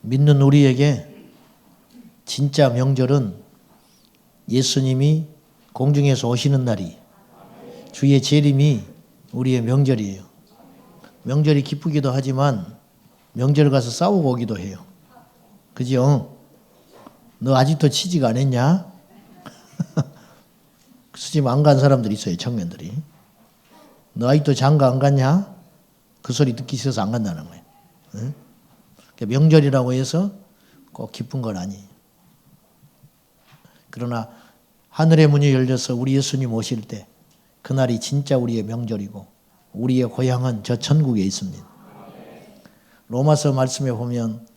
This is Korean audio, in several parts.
믿는 우리에게 진짜 명절은 예수님이 공중에서 오시는 날이 주의 재림이 우리의 명절이에요. 명절이 기쁘기도 하지만 명절 가서 싸우고 오기도 해요. 그죠? 너 아직도 취직 안 했냐? 수집 안 간 사람들이 있어요. 청년들이. 너 아직도 장가 안 갔냐? 그 소리 듣기 싫어서 안 간다는 거예요. 응? 명절이라고 해서 꼭 기쁜 건 아니에요. 그러나 하늘의 문이 열려서 우리 예수님 오실 때 그날이 진짜 우리의 명절이고 우리의 고향은 저 천국에 있습니다. 로마서 말씀에 보면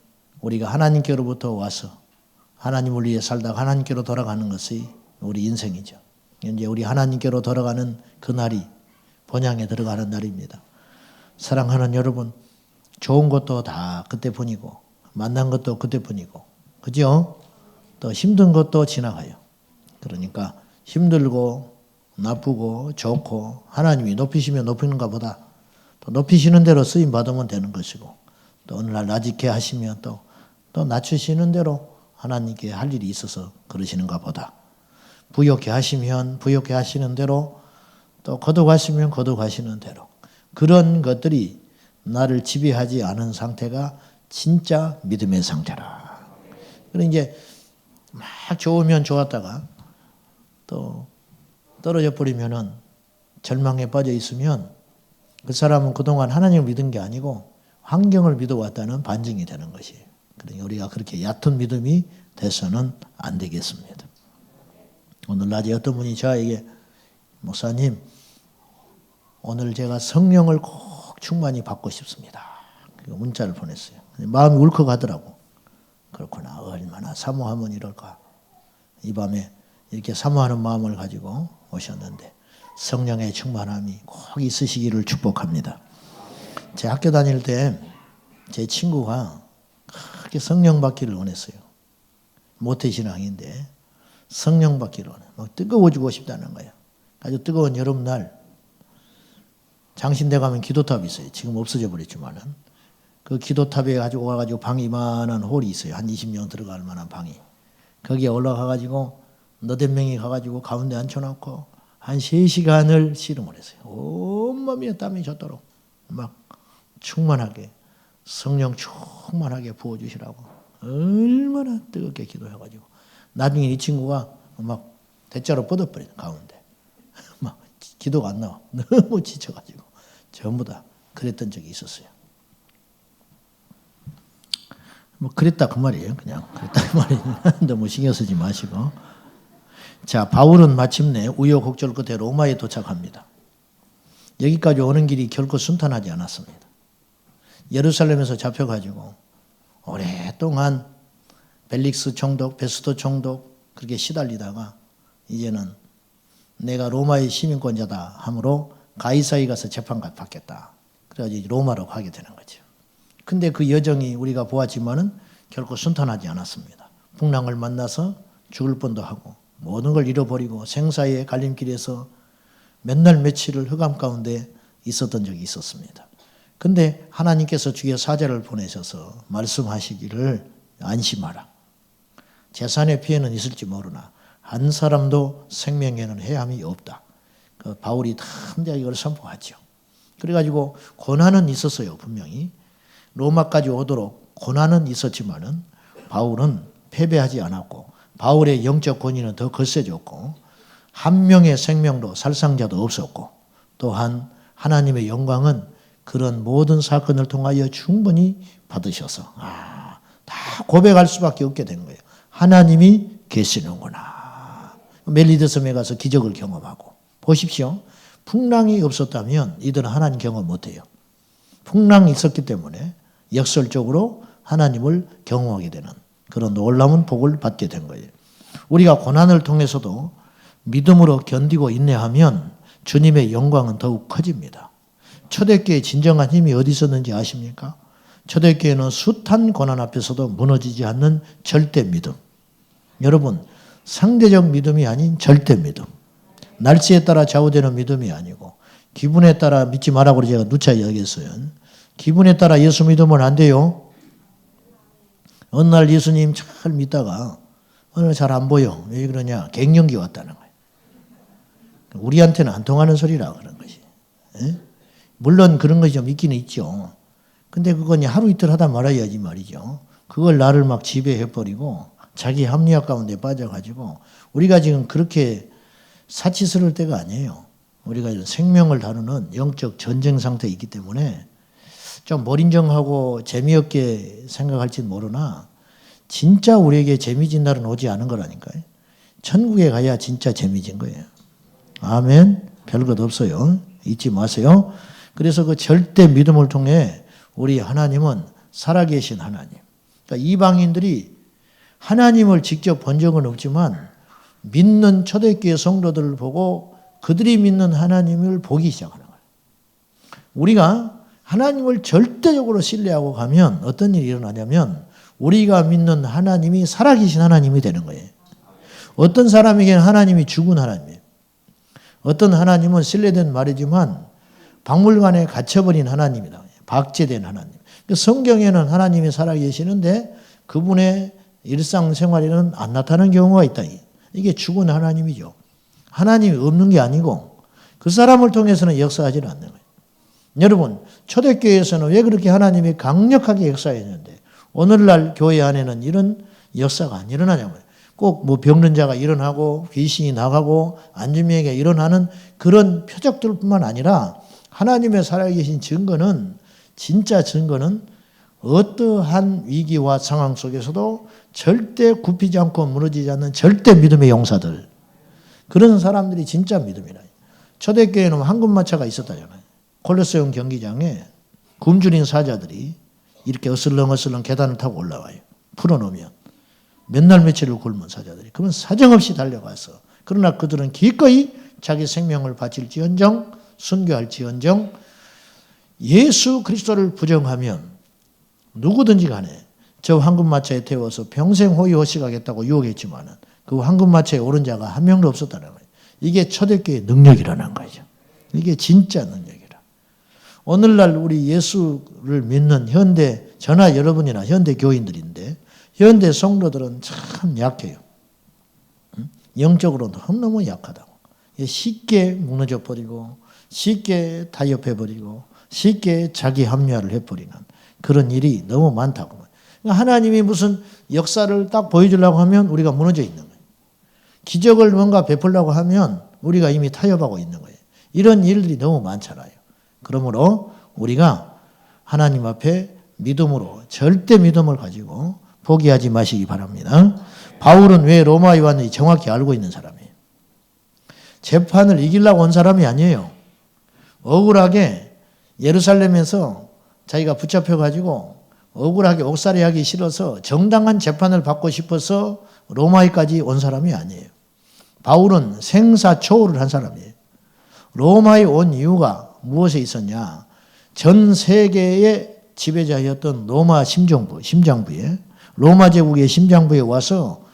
우리가 하나님께로부터 와서 하나님을 위해 살다가 하나님께로 돌아가는 것이 우리 인생이죠. 이제 우리 하나님께로 돌아가는 그날이 본향에 들어가는 날입니다. 사랑하는 여러분, 좋은 것도 다 그때뿐이고 만난 것도 그때뿐이고 그죠? 또 힘든 것도 지나가요. 그러니까 힘들고 나쁘고 좋고 하나님이 높이시면 높이는가 보다 또 높이시는 대로 쓰임 받으면 되는 것이고 또 어느 날 나직해 하시면 또 낮추시는 대로 하나님께 할 일이 있어서 그러시는가 보다 부욕해 하시면 부욕해 하시는 대로 또 거듭하시면 거듭하시는 대로 그런 것들이 나를 지배하지 않은 상태가 진짜 믿음의 상태라. 그러니까 이제 막 좋으면 좋았다가 또 떨어져 버리면은 절망에 빠져 있으면 그 사람은 그동안 하나님을 믿은 게 아니고 환경을 믿어왔다는 반증이 되는 것이에요. 그러니까 우리가 그렇게 얕은 믿음이 돼서는 안 되겠습니다. 오늘 낮에 어떤 분이 저에게 목사님 오늘 제가 성령을 꼭 충만히 받고 싶습니다. 문자를 보냈어요. 마음이 울컥하더라고. 그렇구나. 얼마나 사모하면 이럴까. 이 밤에 이렇게 사모하는 마음을 가지고 오셨는데 성령의 충만함이 꼭 있으시기를 축복합니다. 제 학교 다닐 때 제 친구가 그렇게 성령 받기를 원했어요. 모태신앙인데 성령 받기를 원해. 막 뜨거워지고 싶다는 거예요. 아주 뜨거운 여름날 장신대 가면 기도탑이 있어요. 지금 없어져 버렸지만은 그 기도탑에 가지고 와가지고 방이 이만한 홀이 있어요. 한 20명 들어갈 만한 방이. 거기에 올라가가지고 너댓 명이 가가지고 가운데 앉혀놓고 한 3시간을 씨름을 했어요. 온몸에 땀이 젖도록 막 충만하게 성령 충만하게 부어주시라고 얼마나 뜨겁게 기도해가지고 나중에 이 친구가 막 대자로 뻗어버려요. 가운데 막 기도가 안 나와. 너무 지쳐가지고 전부 다 그랬던 적이 있었어요. 뭐 그랬다 그 말이에요. 그냥 그랬다 그 말이에요. 너무 신경 쓰지 마시고. 자, 바울은 마침내 우여곡절 끝에 로마에 도착합니다. 여기까지 오는 길이 결코 순탄하지 않았습니다. 예루살렘에서 잡혀가지고 오랫동안 벨릭스 총독, 베스도 총독 그렇게 시달리다가 이제는 내가 로마의 시민권자다 하므로 가이사에 가서 재판을 받겠다. 그래가지고 로마로 가게 되는 거죠. 근데 그 여정이 우리가 보았지만은 결코 순탄하지 않았습니다. 풍랑을 만나서 죽을 뻔도 하고 모든 걸 잃어버리고 생사의 갈림길에서 몇 날 며칠을 흑암 가운데 있었던 적이 있었습니다. 근데 하나님께서 주의 사자를 보내셔서 말씀하시기를 안심하라. 재산의 피해는 있을지 모르나 한 사람도 생명에는 해함이 없다. 그 바울이 탐대하게 이걸 선포하죠. 그래가지고 고난은 있었어요. 분명히. 로마까지 오도록 고난은 있었지만은 바울은 패배하지 않았고 바울의 영적 권위는 더 거세졌고 한 명의 생명도 살상자도 없었고 또한 하나님의 영광은 그런 모든 사건을 통하여 충분히 받으셔서 다 고백할 수밖에 없게 된 거예요. 하나님이 계시는구나. 멜리드섬에 가서 기적을 경험하고 보십시오. 풍랑이 없었다면 이들은 하나님 경험 못해요. 풍랑이 있었기 때문에 역설적으로 하나님을 경험하게 되는 그런 놀라운 복을 받게 된 거예요. 우리가 고난을 통해서도 믿음으로 견디고 인내하면 주님의 영광은 더욱 커집니다. 초대교회의 진정한 힘이 어디 있었는지 아십니까? 초대교회는 숱한 고난 앞에서도 무너지지 않는 절대 믿음. 여러분, 상대적 믿음이 아닌 절대 믿음. 날씨에 따라 좌우되는 믿음이 아니고 기분에 따라 믿지 말라고 제가 누차 이야기했어요. 기분에 따라 예수 믿으면 안 돼요. 어느 날 예수님 잘 믿다가 어느 날 잘 안 보여. 왜 그러냐? 갱년기 왔다는 거예요. 우리한테는 안 통하는 소리라 그런 것이. 예? 물론 그런 것이 좀 있기는 있죠. 근데 그건 하루 이틀 하다 말아야지 말이죠. 그걸 나를 막 지배해버리고 자기 합리화 가운데 빠져가지고 우리가 지금 그렇게 사치스러울 때가 아니에요. 우리가 생명을 다루는 영적 전쟁 상태에 있기 때문에 좀 머린정하고 재미없게 생각할지는 모르나 진짜 우리에게 재미진 날은 오지 않은 거라니까요. 천국에 가야 진짜 재미진 거예요. 아멘. 별것 없어요. 잊지 마세요. 그래서 그 절대 믿음을 통해 우리 하나님은 살아계신 하나님. 그러니까 이방인들이 하나님을 직접 본 적은 없지만 믿는 초대교회 성도들을 보고 그들이 믿는 하나님을 보기 시작하는 거예요. 우리가 하나님을 절대적으로 신뢰하고 가면 어떤 일이 일어나냐면 우리가 믿는 하나님이 살아계신 하나님이 되는 거예요. 어떤 사람에게는 하나님이 죽은 하나님이에요. 어떤 하나님은 신뢰된 말이지만 박물관에 갇혀버린 하나님이다. 박제된 하나님. 성경에는 하나님이 살아계시는데 그분의 일상생활에는 안 나타나는 경우가 있다. 이게 죽은 하나님이죠. 하나님이 없는 게 아니고 그 사람을 통해서는 역사하지는 않는 거예요. 여러분, 초대교회에서는 왜 그렇게 하나님이 강력하게 역사했는데 오늘날 교회 안에는 이런 역사가 안 일어나냐고요. 꼭 뭐 병든 자가 일어나고 귀신이 나가고 안진병에게 일어나는 그런 표적들뿐만 아니라 하나님의 살아계신 증거는 진짜 증거는 어떠한 위기와 상황 속에서도 절대 굽히지 않고 무너지지 않는 절대 믿음의 용사들. 그런 사람들이 진짜 믿음이라. 초대교회는 황금마차가 있었다잖아요. 콜로세움 경기장에 굶주린 사자들이 이렇게 어슬렁어슬렁 계단을 타고 올라와요. 풀어놓으면. 몇 날 며칠을 굶은 사자들이. 그러면 사정없이 달려가서 그러나 그들은 기꺼이 자기 생명을 바칠지언정 순교할지언정 예수 그리스도를 부정하면 누구든지 간에 저 황금마차에 태워서 평생 호의호식하겠다고 유혹했지만은 그 황금마차에 오른 자가 한 명도 없었다는 거예요. 이게 초대교회의 능력이라는 거죠. 이게 진짜 능력이라. 오늘날 우리 예수를 믿는 현대 저나 여러분이나 현대 교인들인데 현대 성도들은 참 약해요. 영적으로 너무너무 약하다고. 쉽게 무너져 버리고 쉽게 타협해 버리고 쉽게 자기 합리화를 해버리는 그런 일이 너무 많다고. 하나님이 무슨 역사를 딱 보여주려고 하면 우리가 무너져 있는 거예요. 기적을 뭔가 베풀려고 하면 우리가 이미 타협하고 있는 거예요. 이런 일들이 너무 많잖아요. 그러므로 우리가 하나님 앞에 믿음으로 절대 믿음을 가지고 포기하지 마시기 바랍니다. 바울은 왜 로마에 왔는지 정확히 알고 있는 사람이에요. 재판을 이기려고 온 사람이 아니에요. 억울하게 예루살렘에서 자기가 붙잡혀가지고 억울하게 옥살이하기 싫어서 정당한 재판을 받고 싶어서 로마에까지 온 사람이 아니에요. 바울은 생사초월을 한 사람이에요. 로마에 온 이유가 무엇에 있었냐? 전 세계의 지배자였던 로마 심장부에 로마 제국의 심장부에 와서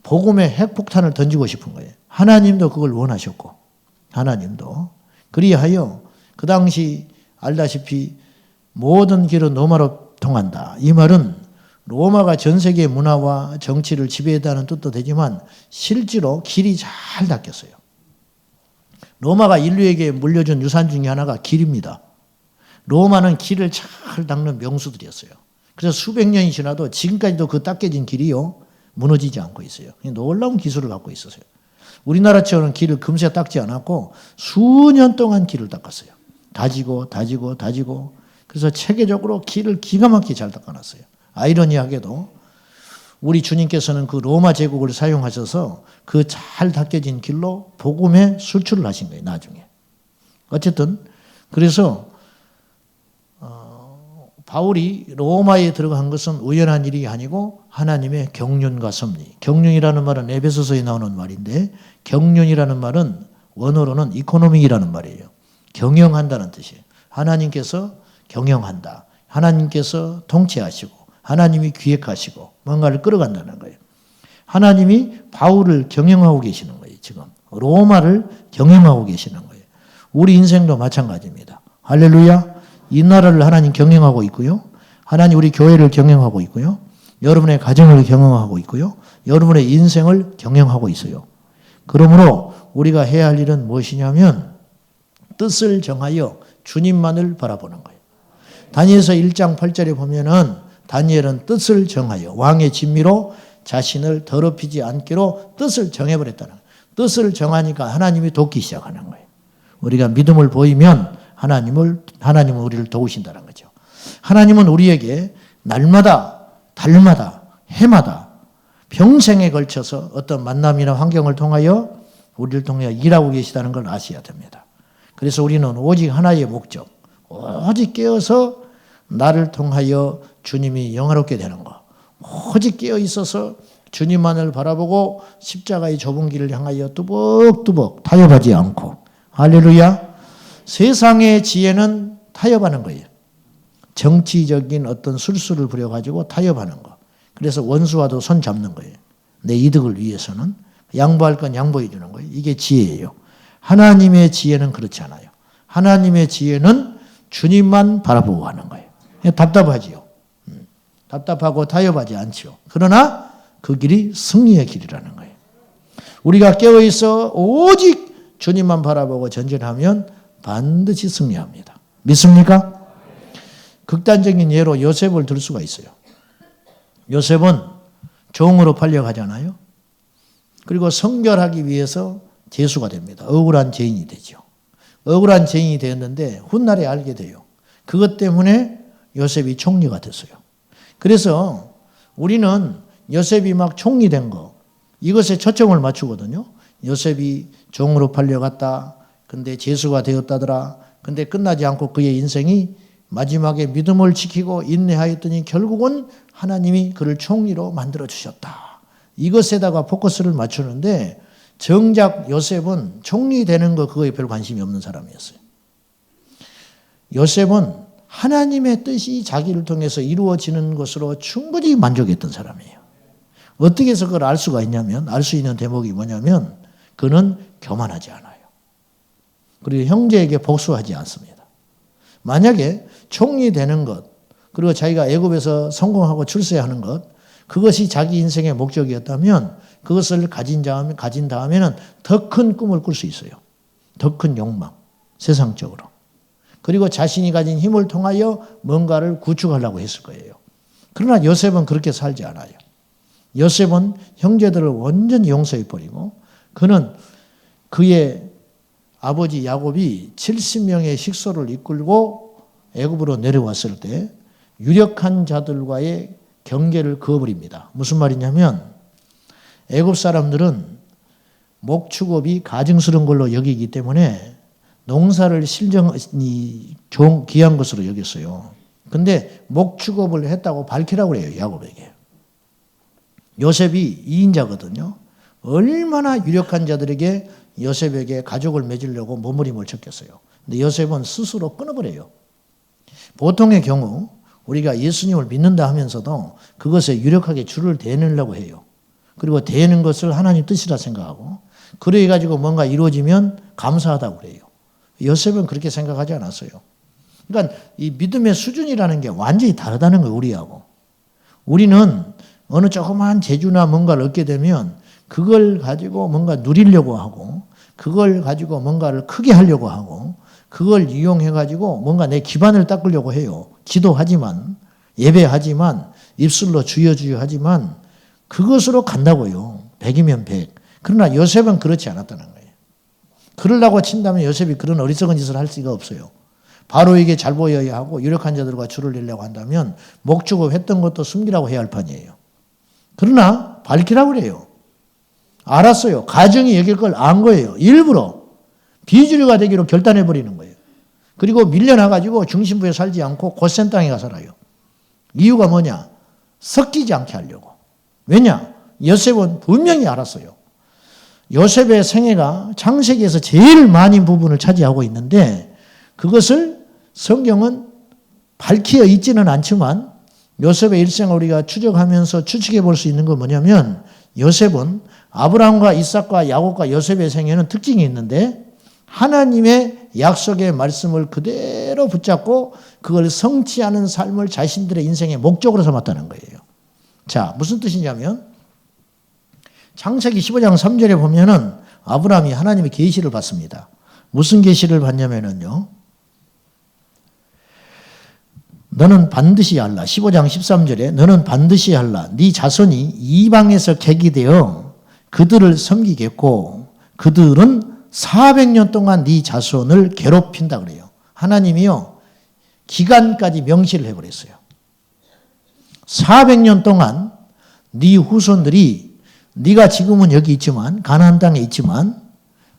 복음의 핵폭탄을 던지고 싶은 거예요. 하나님도 그걸 원하셨고 하나님도 그리하여 그 당시 알다시피 모든 길은 로마로 통한다. 이 말은 로마가 전 세계의 문화와 정치를 지배했다는 뜻도 되지만 실제로 길이 잘 닦였어요. 로마가 인류에게 물려준 유산 중에 하나가 길입니다. 로마는 길을 잘 닦는 명수들이었어요. 그래서 수백 년이 지나도 지금까지도 그 닦여진 길이요 무너지지 않고 있어요. 놀라운 기술을 갖고 있었어요. 우리나라처럼 길을 금세 닦지 않았고 수년 동안 길을 닦았어요. 다지고 그래서 체계적으로 길을 기가 막히게 잘 닦아놨어요. 아이러니하게도 우리 주님께서는 그 로마 제국을 사용하셔서 그 잘 닦여진 길로 복음의 수출을 하신 거예요. 나중에. 어쨌든 그래서 바울이 로마에 들어간 것은 우연한 일이 아니고 하나님의 경륜과 섭리. 경륜이라는 말은 에베소서에 나오는 말인데 경륜이라는 말은 원어로는 이코노믹이라는 말이에요. 경영한다는 뜻이에요. 하나님께서 경영한다. 하나님께서 통치하시고 하나님이 기획하시고 뭔가를 끌어간다는 거예요. 하나님이 바울을 경영하고 계시는 거예요. 지금 로마를 경영하고 계시는 거예요. 우리 인생도 마찬가지입니다. 할렐루야. 이 나라를 하나님 경영하고 있고요. 하나님 우리 교회를 경영하고 있고요. 여러분의 가정을 경영하고 있고요. 여러분의 인생을 경영하고 있어요. 그러므로 우리가 해야 할 일은 무엇이냐면 뜻을 정하여 주님만을 바라보는 거예요. 다니엘서 1장 8절에 보면은 다니엘은 뜻을 정하여 왕의 진미로 자신을 더럽히지 않기로 뜻을 정해버렸다는 거예요. 뜻을 정하니까 하나님이 돕기 시작하는 거예요. 우리가 믿음을 보이면 하나님은 우리를 도우신다는 거죠. 하나님은 우리에게 날마다, 달마다, 해마다 평생에 걸쳐서 어떤 만남이나 환경을 통하여 우리를 통하여 일하고 계시다는 걸 아셔야 됩니다. 그래서 우리는 오직 하나의 목적, 오직 깨어서 나를 통하여 주님이 영화롭게 되는 것, 오직 깨어 있어서 주님만을 바라보고 십자가의 좁은 길을 향하여 뚜벅뚜벅 타협하지 않고, 할렐루야. 세상의 지혜는 타협하는 거예요. 정치적인 어떤 술수를 부려가지고 타협하는 거. 그래서 원수와도 손 잡는 거예요. 내 이득을 위해서는 양보할 건 양보해 주는 거예요. 이게 지혜예요. 하나님의 지혜는 그렇지 않아요. 하나님의 지혜는 주님만 바라보고 하는 거예요. 답답하지요. 답답하고 타협하지 않지요. 그러나 그 길이 승리의 길이라는 거예요. 우리가 깨어있어 오직 주님만 바라보고 전진하면 반드시 승리합니다. 믿습니까? 극단적인 예로 요셉을 들 수가 있어요. 요셉은 종으로 팔려가잖아요. 그리고 성결하기 위해서 죄수가 됩니다. 억울한 죄인이 되죠. 억울한 죄인이 되었는데 훗날에 알게 돼요. 그것 때문에 요셉이 총리가 됐어요. 그래서 우리는 요셉이 막 총리 된 거, 이것에 초점을 맞추거든요. 요셉이 종으로 팔려갔다. 근데 죄수가 되었다더라. 근데 끝나지 않고 그의 인생이 마지막에 믿음을 지키고 인내하였더니 결국은 하나님이 그를 총리로 만들어 주셨다. 이것에다가 포커스를 맞추는데 정작 요셉은 총리 되는 거 그거에 별 관심이 없는 사람이었어요. 요셉은 하나님의 뜻이 자기를 통해서 이루어지는 것으로 충분히 만족했던 사람이에요. 어떻게 해서 그걸 알 수가 있냐면, 알 수 있는 대목이 뭐냐면 그는 교만하지 않아요. 그리고 형제에게 복수하지 않습니다. 만약에 총리 되는 것, 그리고 자기가 애굽에서 성공하고 출세하는 것, 그것이 자기 인생의 목적이었다면 그것을 가진 다음에는 더 큰 꿈을 꿀 수 있어요. 더 큰 욕망, 세상적으로. 그리고 자신이 가진 힘을 통하여 뭔가를 구축하려고 했을 거예요. 그러나 요셉은 그렇게 살지 않아요. 요셉은 형제들을 완전히 용서해버리고 그는 그의 아버지 야곱이 70명의 식소를 이끌고 애굽으로 내려왔을 때 유력한 자들과의 경계를 그어버립니다. 무슨 말이냐면 애굽 사람들은 목축업이 가증스러운 걸로 여기기 때문에 농사를 귀한 것으로 여겼어요. 근데 목축업을 했다고 밝히라고 그래요, 야곱에게. 요셉이 2인자거든요. 얼마나 유력한 자들에게 요셉에게 가족을 맺으려고 몸부림을 쳤겠어요. 근데 요셉은 스스로 끊어버려요. 보통의 경우 우리가 예수님을 믿는다 하면서도 그것에 유력하게 줄을 대내려고 해요. 그리고 대는 것을 하나님 뜻이라 생각하고 그래 가지고 뭔가 이루어지면 감사하다고 그래요. 요셉은 그렇게 생각하지 않았어요. 그러니까 이 믿음의 수준이라는 게 완전히 다르다는 거예요, 우리하고. 우리는 어느 조그마한 재주나 뭔가를 얻게 되면 그걸 가지고 뭔가 누리려고 하고 그걸 가지고 뭔가를 크게 하려고 하고 그걸 이용해 가지고 뭔가 내 기반을 닦으려고 해요. 기도하지만, 예배하지만, 입술로 주여 주여 하지만 그것으로 간다고요. 100이면 100. 그러나 요셉은 그렇지 않았다는 거예요. 그러려고 친다면 요셉이 그런 어리석은 짓을 할 수가 없어요. 바로에게 잘 보여야 하고 유력한 자들과 줄을 내려고 한다면 목축업 했던 것도 숨기라고 해야 할 판이에요. 그러나 밝히라고 그래요. 알았어요. 가정이 여길 걸 안 거예요. 일부러 비주류가 되기로 결단해버리는 거예요. 그리고 밀려나가지고 중심부에 살지 않고 고센 땅에 가 살아요. 이유가 뭐냐? 섞이지 않게 하려고. 왜냐? 요셉은 분명히 알았어요. 요셉의 생애가 창세기에서 제일 많은 부분을 차지하고 있는데 그것을 성경은 밝혀 있지는 않지만 요셉의 일생을 우리가 추적하면서 추측해 볼 수 있는 건 뭐냐면 요셉은 아브라함과 이삭과 야곱과 요셉의 생애는 특징이 있는데 하나님의 약속의 말씀을 그대로 붙잡고 그걸 성취하는 삶을 자신들의 인생의 목적으로 삼았다는 거예요. 자, 무슨 뜻이냐면 창세기 15장 3절에 보면은 아브라함이 하나님의 계시를 받습니다. 무슨 계시를 받냐면은요. 너는 반드시 할라. 15장 13절에 너는 반드시 할라. 네 자손이 이방에서 객이 되어 그들을 섬기겠고 그들은 400년 동안 네 자손을 괴롭힌다 그래요. 하나님이요. 기간까지 명시를 해버렸어요. 400년 동안 네 후손들이 네가 지금은 여기 있지만 가나안 땅에 있지만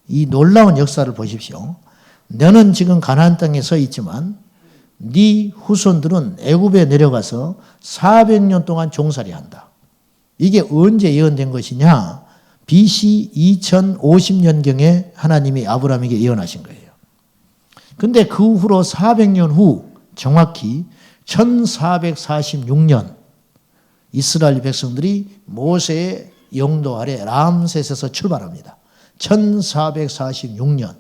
이 놀라운 역사를 보십시오. 너는 지금 가나안 땅에 서 있지만 네 후손들은 애굽에 내려가서 400년 동안 종살이한다. 이게 언제 예언된 것이냐? BC 2050년경에 하나님이 아브라함에게 예언하신 거예요. 근데 그 후로 400년 후 정확히 1446년 이스라엘 백성들이 모세의 영도 아래 람셋에서 출발합니다. 1446년.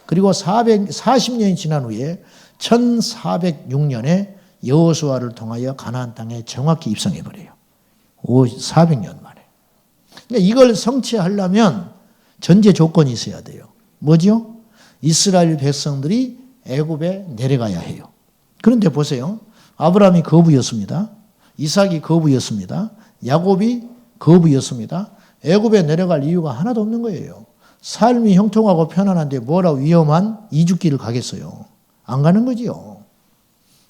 그리고 440년이 지난 후에 1406년에 여호수아를 통하여 가나안 땅에 정확히 입성해 버려요. 400년 만에. 그러니까 이걸 성취하려면 전제 조건이 있어야 돼요. 뭐죠? 이스라엘 백성들이 애굽에 내려가야 해요. 그런데 보세요. 아브라함이 거부였습니다. 이삭이 거부였습니다. 야곱이 거부였습니다. 애굽에 내려갈 이유가 하나도 없는 거예요. 삶이 형통하고 편안한데 뭐라 위험한 이주길을 가겠어요. 안 가는 거지요.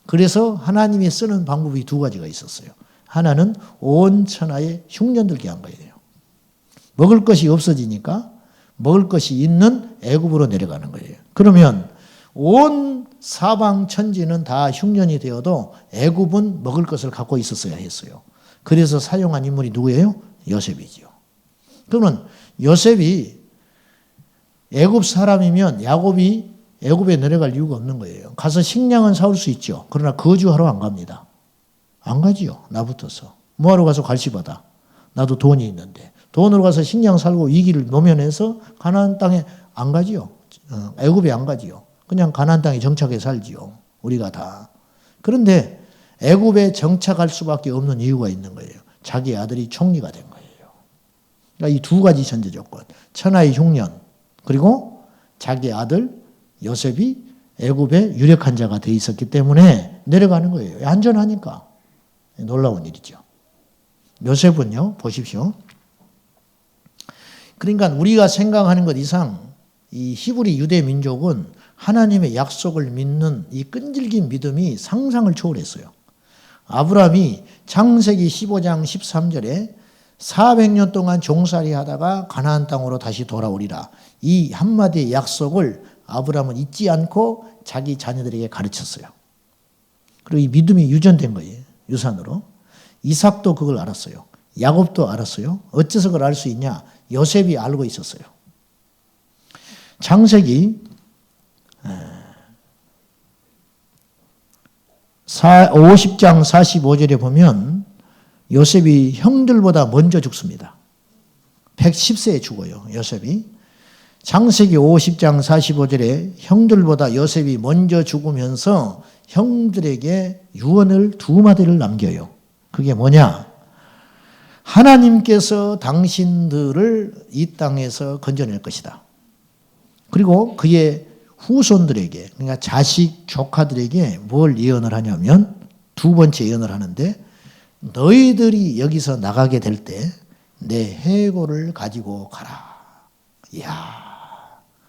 그래서 하나님이 쓰는 방법이 두 가지가 있었어요. 하나는 온 천하에 흉년들게 한 거예요. 먹을 것이 없어지니까 먹을 것이 있는 애굽으로 내려가는 거예요. 그러면 온 사방 천지는 다 흉년이 되어도 애굽은 먹을 것을 갖고 있었어야 했어요. 그래서 사용한 인물이 누구예요? 요셉이죠. 그러면 요셉이 애굽 사람이면 야곱이 애굽에 내려갈 이유가 없는 거예요. 가서 식량은 사올 수 있죠. 그러나 거주하러 안 갑니다. 안 가지요. 나부터서. 뭐하러 가서 갈시받아. 나도 돈이 있는데. 돈으로 가서 식량 살고 위기를 노면해서 가나안 땅에 안 가지요. 애굽에 안 가지요. 그냥 가나안 땅에 정착해 살지요. 우리가 다. 그런데 애굽에 정착할 수밖에 없는 이유가 있는 거예요. 자기 아들이 총리가 된 거예요. 그러니까 이 두 가지 전제 조건. 천하의 흉년 그리고 자기 아들 요셉이 애굽에 유력한 자가 돼 있었기 때문에 내려가는 거예요. 안전하니까. 놀라운 일이죠. 요셉은요. 보십시오. 그러니까 우리가 생각하는 것 이상 이 히브리 유대 민족은 하나님의 약속을 믿는 이 끈질긴 믿음이 상상을 초월했어요. 아브라함이 창세기 15장 13절에 400년 동안 종살이 하다가 가나안 땅으로 다시 돌아오리라. 이 한마디의 약속을 아브라함은 잊지 않고 자기 자녀들에게 가르쳤어요. 그리고 이 믿음이 유전된 거예요. 유산으로. 이삭도 그걸 알았어요. 야곱도 알았어요. 어째서 그걸 알 수 있냐? 요셉이 알고 있었어요. 창세기 50장 45절에 보면 요셉이 형들보다 먼저 죽습니다. 110세에 죽어요. 요셉이. 창세기 50장 45절에 형들보다 요셉이 먼저 죽으면서 형들에게 유언을 두 마디를 남겨요. 그게 뭐냐? 하나님께서 당신들을 이 땅에서 건져낼 것이다. 그리고 그의 후손들에게, 그러니까 자식, 조카들에게 뭘 예언을 하냐면 두 번째 예언을 하는데 너희들이 여기서 나가게 될 때 내 해골을 가지고 가라. 이야,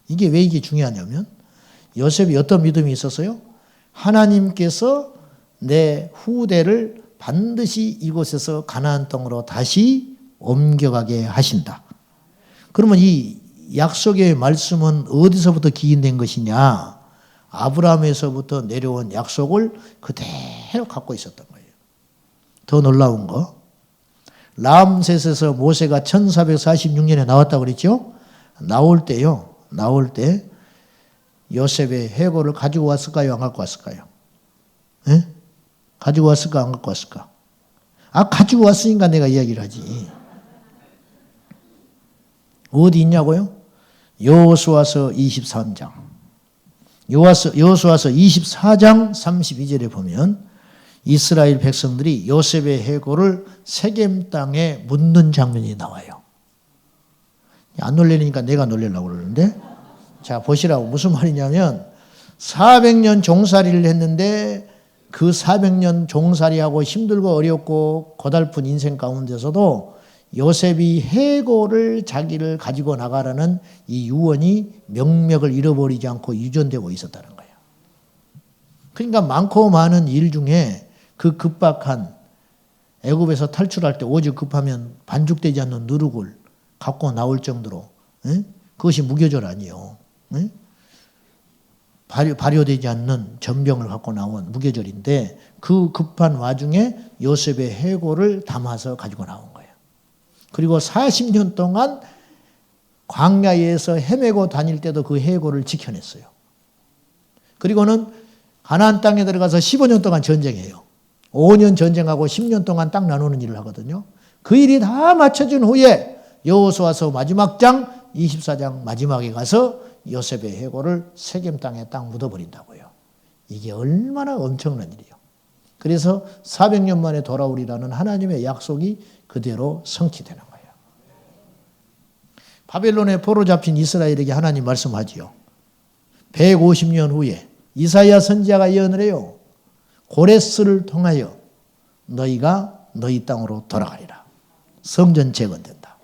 이게 왜 이게 중요하냐면 요셉이 어떤 믿음이 있었어요? 하나님께서 내 후대를 반드시 이곳에서 가나안 땅으로 다시 옮겨가게 하신다. 그러면 이 약속의 말씀은 어디서부터 기인된 것이냐? 아브라함에서부터 내려온 약속을 그대로 갖고 있었던 거예요. 더 놀라운 거, 람셋에서 모세가 1446년에 나왔다고 그랬죠? 나올 때 요셉의 해골을 가지고 왔을까요? 안 갖고 왔을까요? 에? 가지고 왔을까? 안 갖고 왔을까? 가지고 왔으니까 내가 이야기를 하지. 어디 있냐고요? 여호수아서 23장. 여호수아서 24장 32절에 보면 이스라엘 백성들이 요셉의 해골을 세겜 땅에 묻는 장면이 나와요. 안 놀래니까 내가 놀래려고 그러는데, 자 보시라고. 무슨 말이냐면 400년 종살이를 했는데 그 400년 종살이하고 힘들고 어렵고 고달픈 인생 가운데서도 요셉이 해골을 자기를 가지고 나가라는 이 유언이 명맥을 잃어버리지 않고 유전되고 있었다는 거예요. 그러니까 많고 많은 일 중에 그 급박한 애굽에서 탈출할 때 오죽 급하면 반죽되지 않는 누룩을 갖고 나올 정도로, 그것이 무교절 아니에요. 발효되지 않는 전병을 갖고 나온 무교절인데 그 급한 와중에 요셉의 해골을 담아서 가지고 나온 거예요. 그리고 40년 동안 광야에서 헤매고 다닐 때도 그 해골을 지켜냈어요. 그리고는 가나안 땅에 들어가서 15년 동안 전쟁해요. 5년 전쟁하고 10년 동안 땅 나누는 일을 하거든요. 그 일이 다 맞춰진 후에 여호수아서 마지막 장 24장 마지막에 가서 요셉의 해골을 세겜 땅에 딱 묻어버린다고요. 이게 얼마나 엄청난 일이에요. 그래서 400년 만에 돌아오리라는 하나님의 약속이 그대로 성취되는 거예요. 바벨론에 포로 잡힌 이스라엘에게 하나님 말씀하지요. 150년 후에 이사야 선지자가 예언을 해요. 고레스를 통하여 너희가 너희 땅으로 돌아가리라. 성전 재건된다.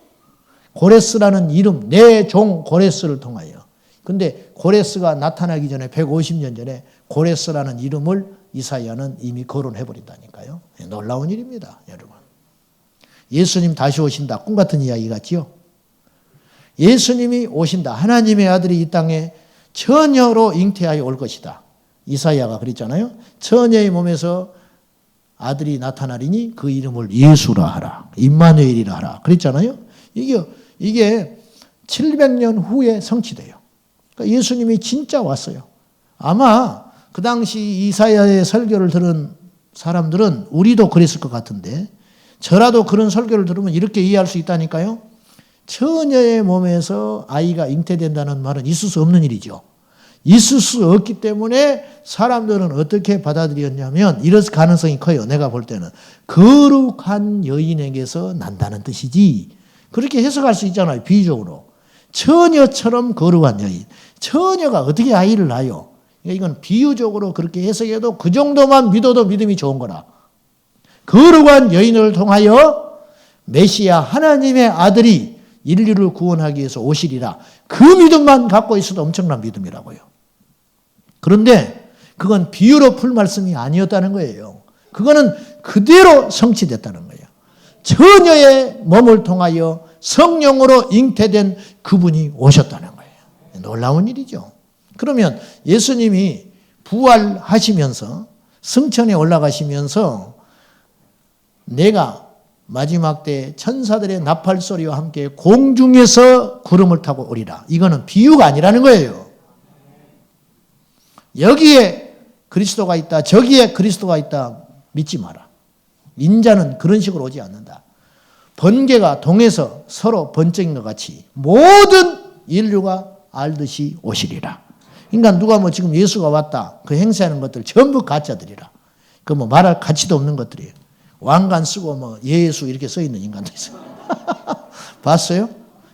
고레스라는 이름, 내 종 고레스를 통하여. 근데 고레스가 나타나기 전에 150년 전에 고레스라는 이름을 이사야는 이미 거론해버린다니까요. 놀라운 일입니다, 여러분. 예수님 다시 오신다. 꿈 같은 이야기 같지요? 예수님이 오신다. 하나님의 아들이 이 땅에 처녀로 잉태하여 올 것이다. 이사야가 그랬잖아요. 처녀의 몸에서 아들이 나타나리니 그 이름을 예수라 하라. 임마누엘이라 하라. 그랬잖아요. 이게 700년 후에 성취돼요. 그러니까 예수님이 진짜 왔어요. 아마 그 당시 이사야의 설교를 들은 사람들은 우리도 그랬을 것 같은데 저라도 그런 설교를 들으면 이렇게 이해할 수 있다니까요. 처녀의 몸에서 아이가 잉태된다는 말은 있을 수 없는 일이죠. 있을 수 없기 때문에 사람들은 어떻게 받아들였냐면 이럴 가능성이 커요. 내가 볼 때는 거룩한 여인에게서 난다는 뜻이지. 그렇게 해석할 수 있잖아요. 비유적으로. 처녀처럼 거룩한 여인. 처녀가 어떻게 아이를 낳아요? 이건 비유적으로 그렇게 해석해도 그 정도만 믿어도 믿음이 좋은 거라. 거룩한 여인을 통하여 메시아 하나님의 아들이 인류를 구원하기 위해서 오시리라. 그 믿음만 갖고 있어도 엄청난 믿음이라고요. 그런데 그건 비유로 풀 말씀이 아니었다는 거예요. 그거는 그대로 성취됐다는 거예요. 처녀의 몸을 통하여 성령으로 잉태된 그분이 오셨다는 거예요. 놀라운 일이죠. 그러면 예수님이 부활하시면서 승천에 올라가시면서 내가 마지막 때 천사들의 나팔 소리와 함께 공중에서 구름을 타고 오리라. 이거는 비유가 아니라는 거예요. 여기에 그리스도가 있다. 저기에 그리스도가 있다. 믿지 마라. 인자는 그런 식으로 오지 않는다. 번개가 동에서 서로 번쩍인 것 같이 모든 인류가 알듯이 오시리라. 그러니까 누가 뭐 지금 예수가 왔다. 그 행세하는 것들 전부 가짜들이라. 그 뭐 말할 가치도 없는 것들이에요. 왕관 쓰고 뭐 예수 이렇게 써 있는 인간도 있어요. 봤어요?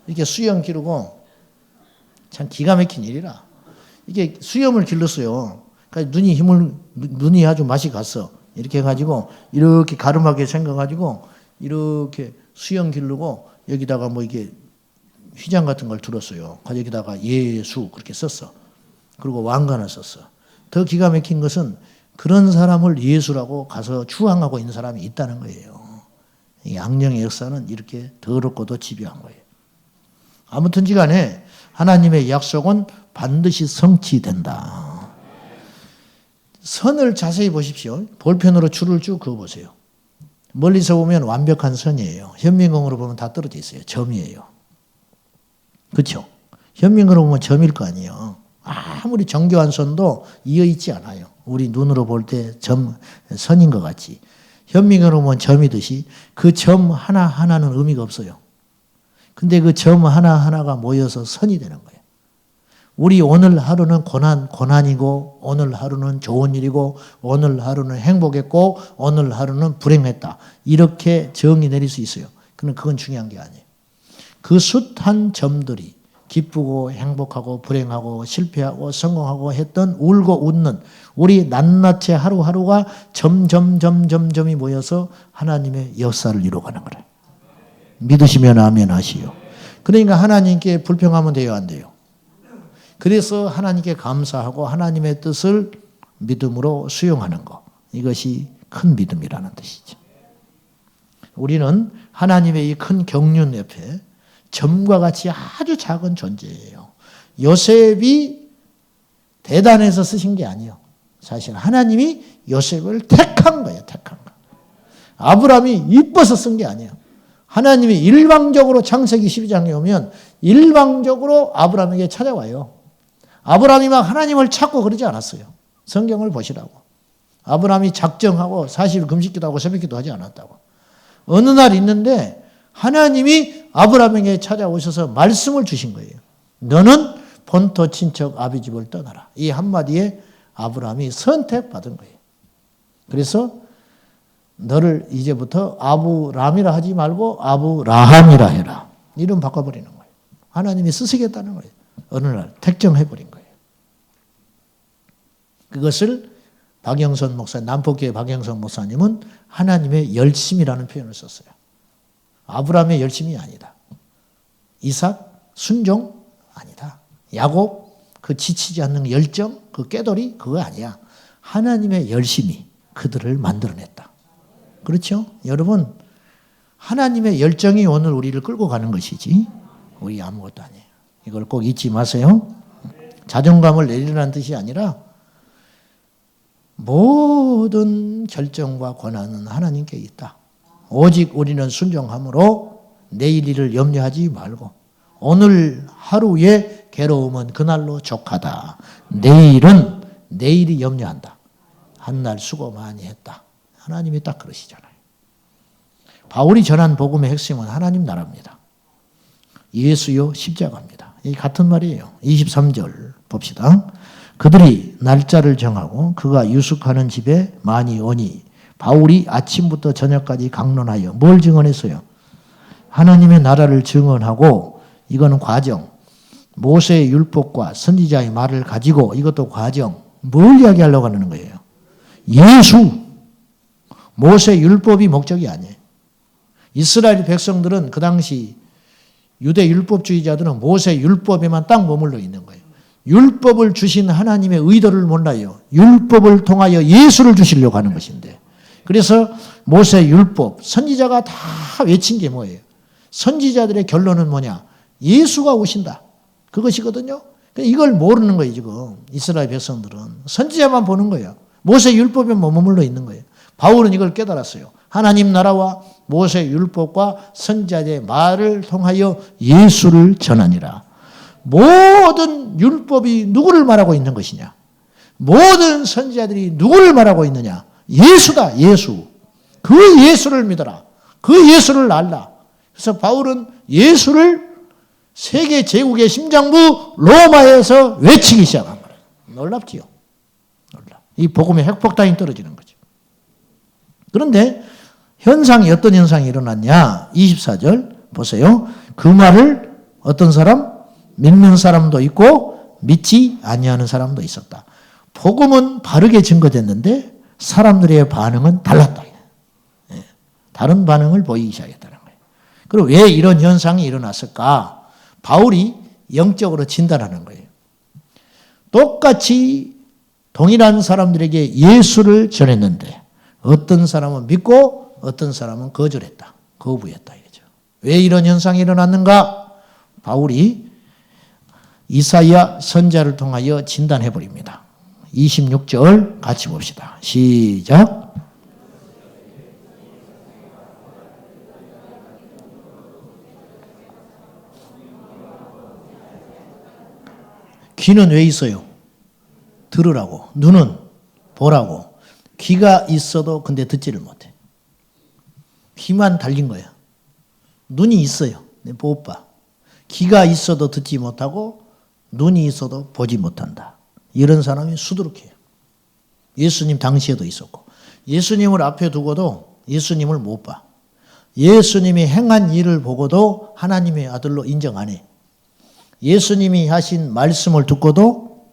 이렇게 수염 기르고 참 기가 막힌 일이라. 이게 수염을 길렀어요. 그러니까 눈이 아주 맛이 갔어. 이렇게 해가지고 이렇게 가름하게 생겨가지고 이렇게 수염 기르고 여기다가 뭐 이게 휘장 같은 걸 들었어요. 여기다가 예수 그렇게 썼어. 그리고 왕관을 썼어. 더 기가 막힌 것은 그런 사람을 예수라고 가서 추앙하고 있는 사람이 있다는 거예요. 이 악령의 역사는 이렇게 더럽고도 집요한 거예요. 아무튼지 간에 하나님의 약속은 반드시 성취된다. 선을 자세히 보십시오. 볼펜으로 줄을 쭉 그어보세요. 멀리서 보면 완벽한 선이에요. 현미경으로 보면 다 떨어져 있어요. 점이에요. 그렇죠? 현미경으로 보면 점일 거 아니에요. 아무리 정교한 선도 이어있지 않아요. 우리 눈으로 볼 때 선인 것 같지. 현미경으로 보면 점이듯이 그 점 하나하나는 의미가 없어요. 근데 그 점 하나하나가 모여서 선이 되는 거예요. 우리 오늘 하루는 고난이고 오늘 하루는 좋은 일이고 오늘 하루는 행복했고 오늘 하루는 불행했다. 이렇게 정의 내릴 수 있어요. 그런데 그건 중요한 게 아니에요. 그 숱한 점들이 기쁘고 행복하고 불행하고 실패하고 성공하고 했던 울고 웃는 우리 낱낱이 하루하루가 점점점점점이 모여서 하나님의 역사를 이루어가는 거래요. 믿으시면 아멘 하시오. 그러니까 하나님께 불평하면 돼요, 안 돼요? 그래서 하나님께 감사하고 하나님의 뜻을 믿음으로 수용하는 것. 이것이 큰 믿음이라는 뜻이죠. 우리는 하나님의 이 큰 경륜 옆에 점과 같이 아주 작은 존재예요. 요셉이 대단해서 쓰신 게 아니에요. 사실 하나님이 요셉을 택한 거예요. 택한 거. 아브라함이 이뻐서 쓴 게 아니에요. 하나님이 일방적으로 창세기 12장에 오면 일방적으로 아브라함에게 찾아와요. 아브라함이 막 하나님을 찾고 그러지 않았어요. 성경을 보시라고. 아브라함이 작정하고 40일 금식기도 하고 새벽기도 하지 않았다고. 어느 날 있는데 하나님이 아브라함에게 찾아오셔서 말씀을 주신 거예요. 너는 본토 친척 아비 집을 떠나라. 이 한마디에 아브라함이 선택받은 거예요. 그래서 너를 이제부터 아브람이라 하지 말고 아브라함이라 해라. 이름 바꿔버리는 거예요. 하나님이 쓰시겠다는 거예요. 어느 날 택정해버린 거예요. 그것을 박영선 목사, 남포교회 박영선 목사님은 하나님의 열심이라는 표현을 썼어요. 아브라함의 열심이 아니다. 이삭 순종 아니다. 야곱 그 지치지 않는 열정, 그 깨돌이 그거 아니야. 하나님의 열심이 그들을 만들어냈다. 그렇죠? 여러분, 하나님의 열정이 오늘 우리를 끌고 가는 것이지 우리 아무것도 아니에요. 이걸 꼭 잊지 마세요. 자존감을 내리라는 뜻이 아니라 모든 결정과 권한은 하나님께 있다. 오직 우리는 순종함으로 내일 일을 염려하지 말고 오늘 하루의 괴로움은 그날로 족하다. 내일은 내일이 염려한다. 한날 수고 많이 했다. 하나님이 딱 그러시잖아요. 바울이 전한 복음의 핵심은 하나님 나라입니다. 예수요 십자가입니다. 이 같은 말이에요. 23절 봅시다. 그들이 날짜를 정하고 그가 유숙하는 집에 많이 오니 바울이 아침부터 저녁까지 강론하여 뭘 증언했어요? 하나님의 나라를 증언하고 이거는 과정. 모세의 율법과 선지자의 말을 가지고 이것도 과정. 뭘 이야기하려고 하는 거예요? 예수. 모세 율법이 목적이 아니에요. 이스라엘 백성들은 그 당시 유대 율법주의자들은 모세 율법에만 딱 머물러 있는 거예요. 율법을 주신 하나님의 의도를 몰라요. 율법을 통하여 예수를 주시려고 하는 것인데. 그래서 모세 율법, 선지자가 다 외친 게 뭐예요? 선지자들의 결론은 뭐냐? 예수가 오신다. 그것이거든요. 이걸 모르는 거예요, 지금. 이스라엘 백성들은. 선지자만 보는 거예요. 모세 율법에 머물러 있는 거예요. 바울은 이걸 깨달았어요. 하나님 나라와 모세 율법과 선지자의 말을 통하여 예수를 전하니라. 모든 율법이 누구를 말하고 있는 것이냐? 모든 선지자들이 누구를 말하고 있느냐? 예수다, 예수. 그 예수를 믿어라. 그 예수를 알라. 그래서 바울은 예수를 세계 제국의 심장부 로마에서 외치기 시작한 거예요. 놀랍지요? 놀랍. 이 복음의 핵폭탄이 떨어지는 거죠. 그런데 현상이 어떤 현상이 일어났냐? 24절 보세요. 그 말을 어떤 사람? 믿는 사람도 있고 믿지 아니하는 사람도 있었다. 복음은 바르게 증거됐는데 사람들의 반응은 달랐다. 다른 반응을 보이기 시작했다는 거예요. 그리고 왜 이런 현상이 일어났을까? 바울이 영적으로 진단하는 거예요. 똑같이 동일한 사람들에게 예수를 전했는데 어떤 사람은 믿고 어떤 사람은 거절했다. 거부했다. 이거죠. 왜 이런 현상이 일어났는가? 바울이 이사야 선지자를 통하여 진단해 버립니다. 26절 같이 봅시다. 시작. 귀는 왜 있어요? 들으라고. 눈은 보라고. 귀가 있어도 근데 듣지를 못해. 귀만 달린 거야. 눈이 있어요. 못 봐. 귀가 있어도 듣지 못하고 눈이 있어도 보지 못한다. 이런 사람이 수두룩해요. 예수님 당시에도 있었고, 예수님을 앞에 두고도 예수님을 못 봐. 예수님이 행한 일을 보고도 하나님의 아들로 인정 안 해. 예수님이 하신 말씀을 듣고도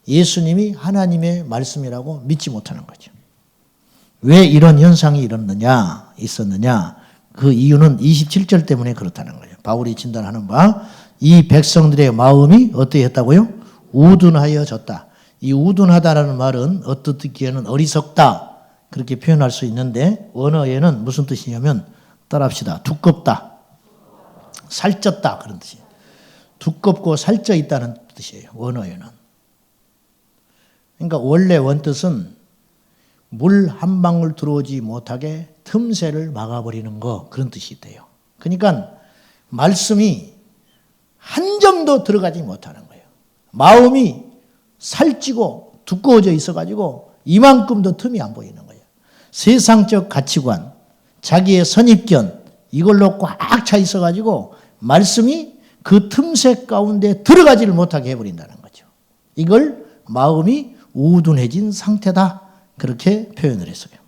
예수님이 하나님의 말씀이라고 믿지 못하는 거죠. 왜 이런 현상이 있었느냐? 그 이유는 27절 때문에 그렇다는 거예요. 바울이 진단하는 바, 이 백성들의 마음이 어떻게 했다고요? 우둔하여졌다. 이 우둔하다라는 말은 어떻기에는 어리석다, 그렇게 표현할 수 있는데, 원어에는 무슨 뜻이냐면, 따라합시다. 두껍다, 살쪘다, 그런 뜻이에요. 두껍고 살쪄 있다는 뜻이에요, 원어에는. 그러니까 원래 원뜻은 물 한 방울 들어오지 못하게 틈새를 막아버리는 거, 그런 뜻이 있대요. 그러니까 말씀이 한 점도 들어가지 못하는 거예요. 마음이 살찌고 두꺼워져 있어가지고 이만큼도 틈이 안 보이는 거예요. 세상적 가치관, 자기의 선입견, 이걸로 꽉 차 있어가지고 말씀이 그 틈새 가운데 들어가지를 못하게 해버린다는 거죠. 이걸 마음이 우둔해진 상태다, 그렇게 표현을 했어요.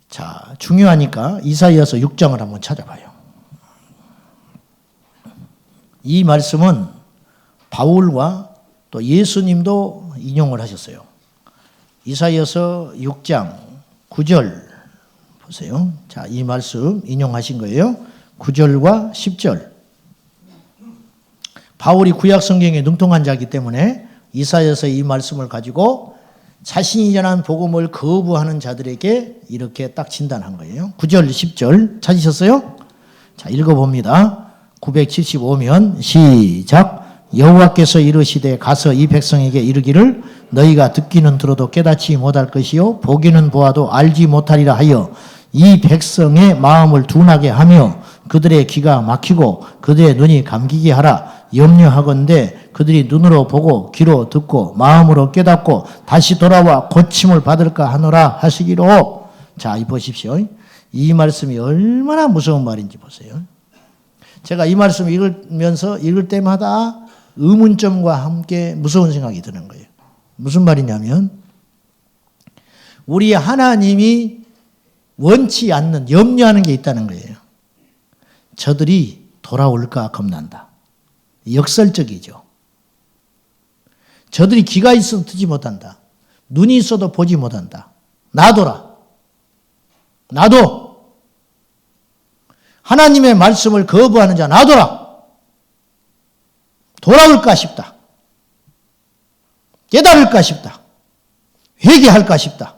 자, 중요하니까 이사야서 6장을 한번 찾아봐요. 이 말씀은 바울과 또 예수님도 인용을 하셨어요. 이사야서 6장 9절 보세요. 자, 이 말씀 인용하신 거예요. 9절과 10절. 바울이 구약 성경에 능통한 자이기 때문에 이사야서 이 말씀을 가지고 자신이 전한 복음을 거부하는 자들에게 이렇게 딱 진단한 거예요. 9절, 10절 찾으셨어요? 자, 읽어봅니다. 975면 시작. 여호와께서 이르시되 가서 이 백성에게 이르기를 너희가 듣기는 들어도 깨닫지 못할 것이요 보기는 보아도 알지 못하리라 하여 이 백성의 마음을 둔하게 하며 그들의 귀가 막히고 그들의 눈이 감기게 하라. 염려하건대 그들이 눈으로 보고 귀로 듣고 마음으로 깨닫고 다시 돌아와 고침을 받을까 하노라 하시기로. 자, 이 보십시오. 이 말씀이 얼마나 무서운 말인지 보세요. 제가 이 말씀 읽을 때마다 의문점과 함께 무서운 생각이 드는 거예요. 무슨 말이냐면 우리 하나님이 원치 않는, 염려하는 게 있다는 거예요. 저들이 돌아올까 겁난다. 역설적이죠. 저들이 귀가 있어도 듣지 못한다. 눈이 있어도 보지 못한다. 놔둬라. 놔둬. 하나님의 말씀을 거부하는 자 놔둬라. 돌아올까 싶다. 깨달을까 싶다. 회개할까 싶다.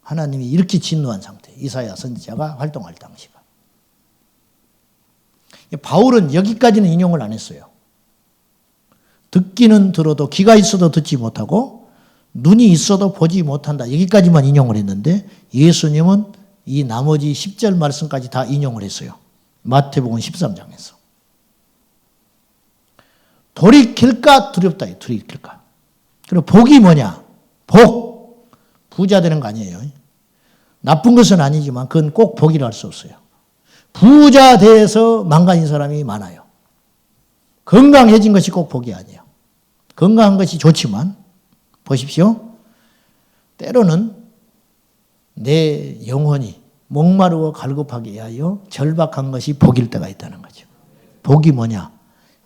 하나님이 이렇게 진노한 상태. 이사야 선지자가 활동할 당시가. 바울은 여기까지는 인용을 안 했어요. 듣기는 들어도 귀가 있어도 듣지 못하고 눈이 있어도 보지 못한다. 여기까지만 인용을 했는데 예수님은 이 나머지 10절 말씀까지 다 인용을 했어요. 마태복음 13장에서. 돌이킬까 두렵다. 돌이킬까. 그리고 복이 뭐냐? 복. 부자 되는 거 아니에요. 나쁜 것은 아니지만 그건 꼭 복이라 할 수 없어요. 부자 돼서 망가진 사람이 많아요. 건강해진 것이 꼭 복이 아니에요. 건강한 것이 좋지만 보십시오. 때로는 내 영혼이 목마르고 갈급하게 하여 절박한 것이 복일 때가 있다는 거죠. 복이 뭐냐?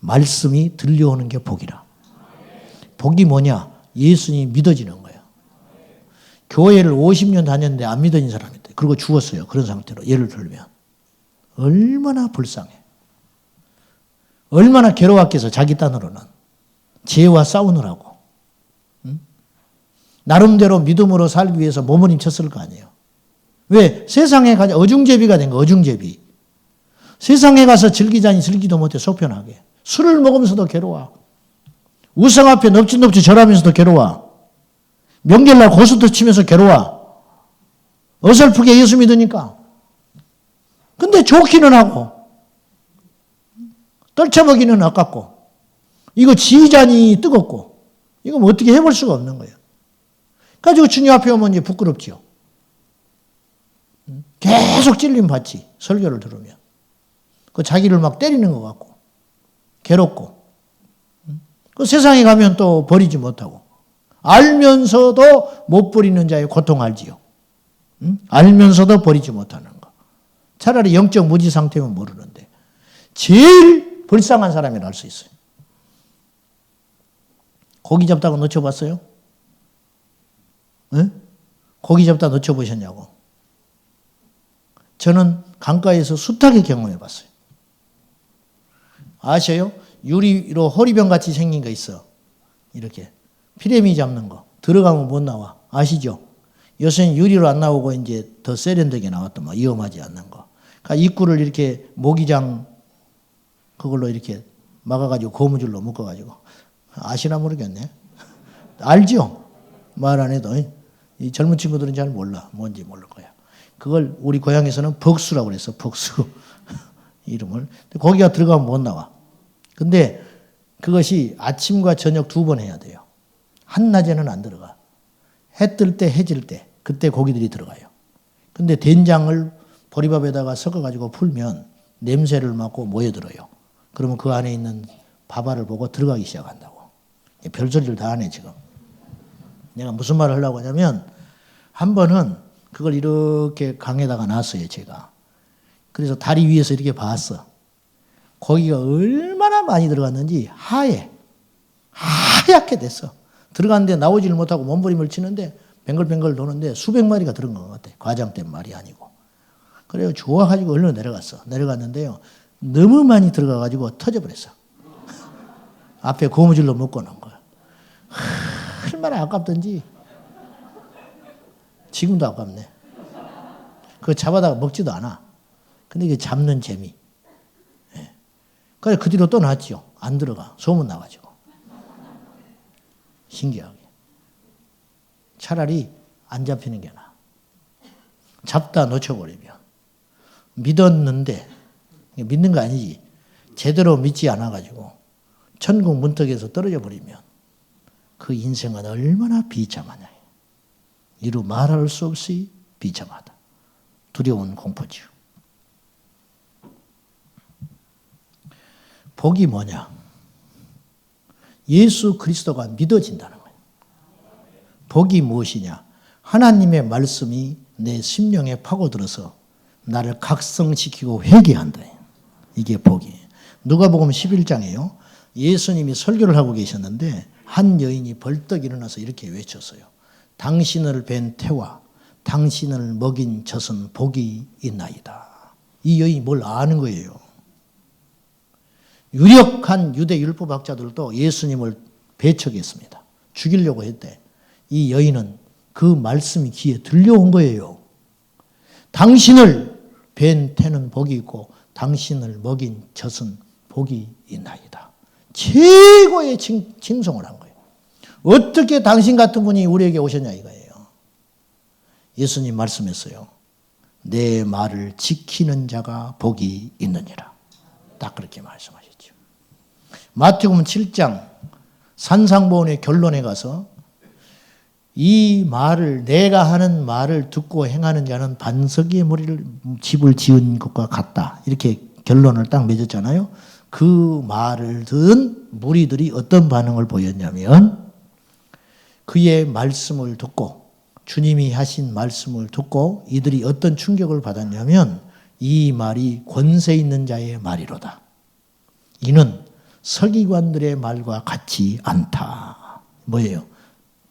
말씀이 들려오는 게 복이라. 복이 뭐냐? 예수님이 믿어지는 거예요. 교회를 50년 다녔는데 안 믿어진 사람이 있대. 그리고 죽었어요. 그런 상태로. 예를 들면 얼마나 불쌍해. 얼마나 괴로웠겠어. 자기 딴으로는. 죄와 싸우느라고. 응? 나름대로 믿음으로 살기 위해서 몸부림쳤을 거 아니에요. 왜? 세상에 가서 어중제비가 된 거. 어중제비. 세상에 가서 즐기자니 즐기도 못해. 속편하게. 술을 먹으면서도 괴로워. 우상 앞에 넙죽넙죽 절하면서도 괴로워. 명절날 고스톱 치면서 괴로워. 어설프게 예수 믿으니까. 근데 좋기는 하고 떨쳐먹기는 아깝고 이거 지휘자니 뜨겁고 이거 뭐 어떻게 해볼 수가 없는 거예요. 가지고 주님 앞에 오면 이제 부끄럽지요. 계속 찔림 받지. 설교를 들으면. 그 자기를 막 때리는 것 같고 괴롭고 그 세상에 가면 또 버리지 못하고 알면서도 못 버리는 자의 고통 알지요. 알면서도 버리지 못하는 거. 차라리 영적 무지 상태면 모르는데 제일 불쌍한 사람이라 할 수 있어요. 고기 잡다가 놓쳐봤어요? 네? 고기 잡다 놓쳐보셨냐고. 저는 강가에서 숱하게 경험해봤어요. 아셔요? 유리로 호리병같이 생긴 거 있어. 이렇게 피레미 잡는 거. 들어가면 못 나와. 아시죠? 요새는 유리로 안 나오고 이제 더 세련되게 나왔더만 위험하지 않는 거. 그러니까 입구를 이렇게 모기장 그걸로 이렇게 막아가지고 고무줄로 묶어가지고. 아시나 모르겠네. 알죠? 말 안 해도. 이 젊은 친구들은 잘 몰라. 뭔지 모를 거야. 그걸 우리 고향에서는 벅수라고 그랬어. 벅수. 이름을. 거기가 들어가면 못 나와. 근데 그것이 아침과 저녁 2번 해야 돼요. 한낮에는 안 들어가. 해 뜰 때, 해질 때. 그때 고기들이 들어가요. 근데 된장을 보리밥에다가 섞어가지고 풀면 냄새를 맡고 모여들어요. 그러면 그 안에 있는 밥알을 보고 들어가기 시작한다고. 별소리를 다 하네 지금. 내가 무슨 말을 하려고 하냐면 한 번은 그걸 이렇게 강에다가 놨어요 제가. 그래서 다리 위에서 이렇게 봤어. 고기가 얼마나 많이 들어갔는지 하얗게 됐어. 들어갔는데 나오지를 못하고 몸부림을 치는데 뱅글뱅글 도는데 수백 마리가 들어간 것 같아. 과장된 말이 아니고. 그래요. 좋아가지고 얼른 내려갔어. 내려갔는데요. 너무 많이 들어가가지고 터져버렸어. 앞에 고무줄로 묶어놓은 거야. 얼마나 아깝던지. 지금도 아깝네. 그거 잡아다가 먹지도 않아. 근데 이게 잡는 재미. 예. 그래서 그 뒤로 또 놨죠. 안 들어가. 소문 나가지고. 신기하게. 차라리 안 잡히는 게 나아. 잡다 놓쳐버리면. 믿었는데, 믿는 거 아니지. 제대로 믿지 않아가지고 천국 문턱에서 떨어져 버리면 그 인생은 얼마나 비참하냐. 이루 말할 수 없이 비참하다. 두려운 공포지요. 복이 뭐냐? 예수 그리스도가 믿어진다는 거예요. 복이 무엇이냐? 하나님의 말씀이 내 심령에 파고들어서 나를 각성시키고 회개한다. 이게 복이에요. 누가복음 11장이에요. 예수님이 설교를 하고 계셨는데 한 여인이 벌떡 일어나서 이렇게 외쳤어요. 당신을 뵌 태와 당신을 먹인 젖은 복이 있나이다. 이 여인이 뭘 아는 거예요. 유력한 유대 율법학자들도 예수님을 배척했습니다. 죽이려고 했대. 이 여인은 그 말씀이 귀에 들려온 거예요. 당신을 뵌 태는 복이 있고 당신을 먹인 젖은 복이 있나이다. 최고의 칭송을 한 거예요. 어떻게 당신 같은 분이 우리에게 오셨냐 이거예요. 예수님 말씀했어요. 내 말을 지키는 자가 복이 있느니라. 딱 그렇게 말씀하셨죠. 마태복음 7장 산상보훈의 결론에 가서 이 말을 내가 하는 말을 듣고 행하는 자는 반석의 머리를 집을 지은 것과 같다. 이렇게 결론을 딱 맺었잖아요. 그 말을 들은 무리들이 어떤 반응을 보였냐면 그의 말씀을 듣고 주님이 하신 말씀을 듣고 이들이 어떤 충격을 받았냐면 이 말이 권세 있는 자의 말이로다. 이는 서기관들의 말과 같지 않다. 뭐예요?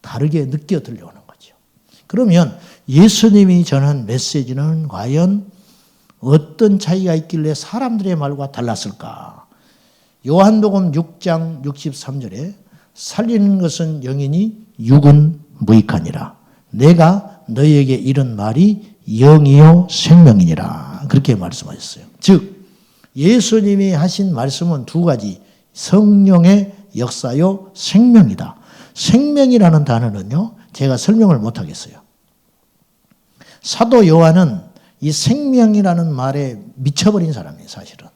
다르게 느껴 들려오는 거죠. 그러면 예수님이 전한 메시지는 과연 어떤 차이가 있길래 사람들의 말과 달랐을까? 요한복음 6장 63절에 살리는 것은 영이니 육은 무익하니라. 내가 너희에게 이른 말이 영이요 생명이니라. 그렇게 말씀하셨어요. 즉 예수님이 하신 말씀은 두 가지. 성령의 역사요 생명이다. 생명이라는 단어는요 제가 설명을 못하겠어요. 사도 요한은 이 생명이라는 말에 미쳐버린 사람이에요 사실은.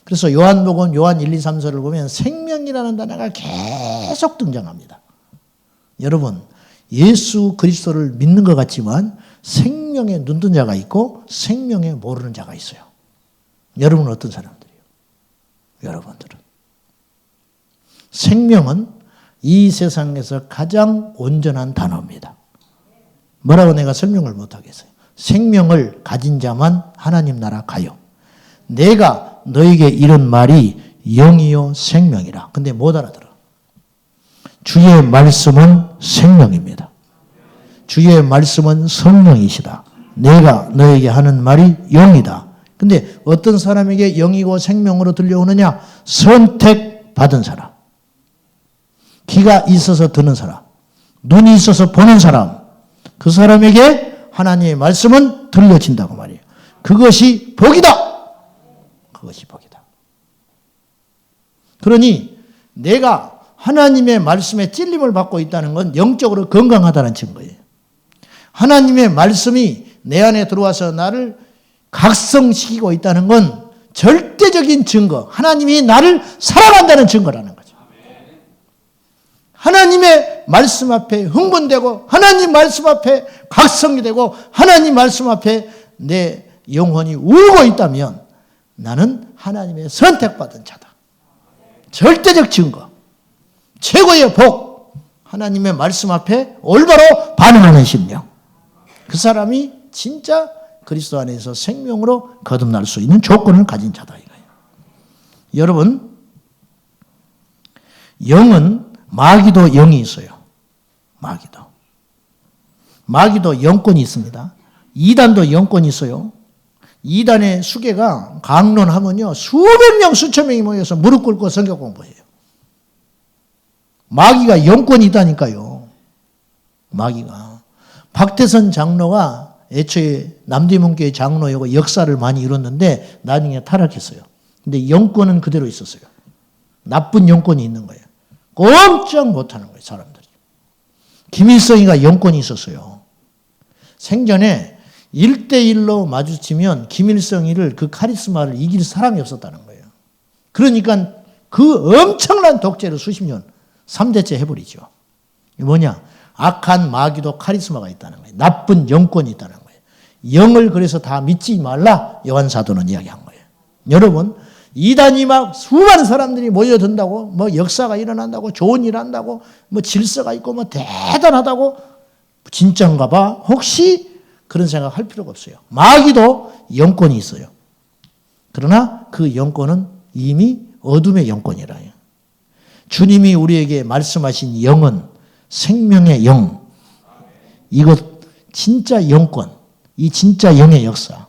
그래서 요한복음 요한 1, 2, 3서를 보면 생명이라는 단어가 계속 등장합니다. 여러분 예수 그리스도를 믿는 것 같지만 생명에 눈뜬 자가 있고 생명에 모르는 자가 있어요. 여러분은 어떤 사람들이에요? 여러분들은. 생명은 이 세상에서 가장 온전한 단어입니다. 뭐라고 내가 설명을 못하겠어요. 생명을 가진 자만 하나님 나라 가요. 내가 너에게 이런 말이 영이요 생명이라. 근데 못 알아들어. 주의 말씀은 생명입니다. 주의 말씀은 성령이시다. 내가 너에게 하는 말이 영이다. 근데 어떤 사람에게 영이고 생명으로 들려오느냐? 선택받은 사람. 귀가 있어서 듣는 사람. 눈이 있어서 보는 사람. 그 사람에게 하나님의 말씀은 들려진다고 말이에요. 그것이 복이다. 그것이 복이다. 그러니 내가 하나님의 말씀에 찔림을 받고 있다는 건 영적으로 건강하다는 증거예요. 하나님의 말씀이 내 안에 들어와서 나를 각성시키고 있다는 건 절대적인 증거, 하나님이 나를 사랑한다는 증거라는 거죠. 하나님의 말씀 앞에 흥분되고 하나님 말씀 앞에 각성이 되고 하나님 말씀 앞에 내 영혼이 울고 있다면 나는 하나님의 선택받은 자다. 절대적 증거, 최고의 복, 하나님의 말씀 앞에 올바로 반응하는 심령. 그 사람이 진짜 그리스도 안에서 생명으로 거듭날 수 있는 조건을 가진 자다 이거예요. 여러분, 영은 마귀도 영이 있어요. 마귀도 영권이 있습니다. 이단도 영권이 있어요. 이단의 수계가 강론하면요 수백 명 수천 명이 모여서 무릎 꿇고 성경 공부해요. 마귀가 영권이 있다니까요. 마귀가. 박태선 장로가 애초에 남대문교회 장로이고 역사를 많이 이뤘는데 나중에 타락했어요. 근데 영권은 그대로 있었어요. 나쁜 영권이 있는 거예요. 꼼짝 못하는 거예요, 사람들이. 김일성이가 영권이 있었어요. 생전에 1대1로 마주치면 김일성이를 그 카리스마를 이길 사람이 없었다는 거예요. 그러니까 그 엄청난 독재를 수십 년 3대째 해버리죠. 이게 뭐냐? 악한 마귀도 카리스마가 있다는 거예요. 나쁜 영권이 있다는 거예요. 영을 그래서 다 믿지 말라 요한사도는 이야기한 거예요. 여러분, 이단이 막 수많은 사람들이 모여든다고 뭐 역사가 일어난다고 좋은 일 한다고 뭐 질서가 있고 뭐 대단하다고 진짜인가 봐. 혹시 그런 생각할 필요가 없어요. 마귀도 영권이 있어요. 그러나 그 영권은 이미 어둠의 영권이라요. 주님이 우리에게 말씀하신 영은 생명의 영. 이것 진짜 영권. 이 진짜 영의 역사.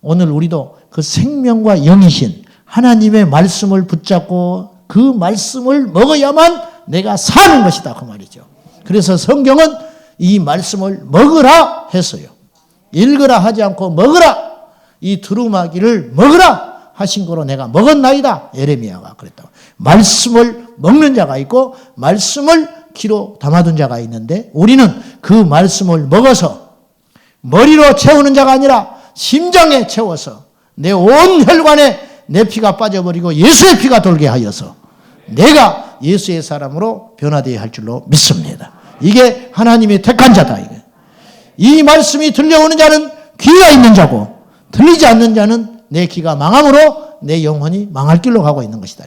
오늘 우리도 그 생명과 영이신 하나님의 말씀을 붙잡고 그 말씀을 먹어야만 내가 사는 것이다 그 말이죠. 그래서 성경은 이 말씀을 먹으라 했어요. 읽으라 하지 않고 먹으라. 이 두루마기를 먹으라 하신 거로 내가 먹었나이다. 예레미야가 그랬다고. 말씀을 먹는 자가 있고 말씀을 귀로 담아둔 자가 있는데 우리는 그 말씀을 먹어서 머리로 채우는 자가 아니라 심장에 채워서 내 온 혈관에 내 피가 빠져버리고 예수의 피가 돌게 하여서 내가 예수의 사람으로 변화되어야 할 줄로 믿습니다. 이게 하나님이 택한 자다. 이게. 이 말씀이 들려오는 자는 귀가 있는 자고 들리지 않는 자는 내 귀가 망함으로 내 영혼이 망할 길로 가고 있는 것이다.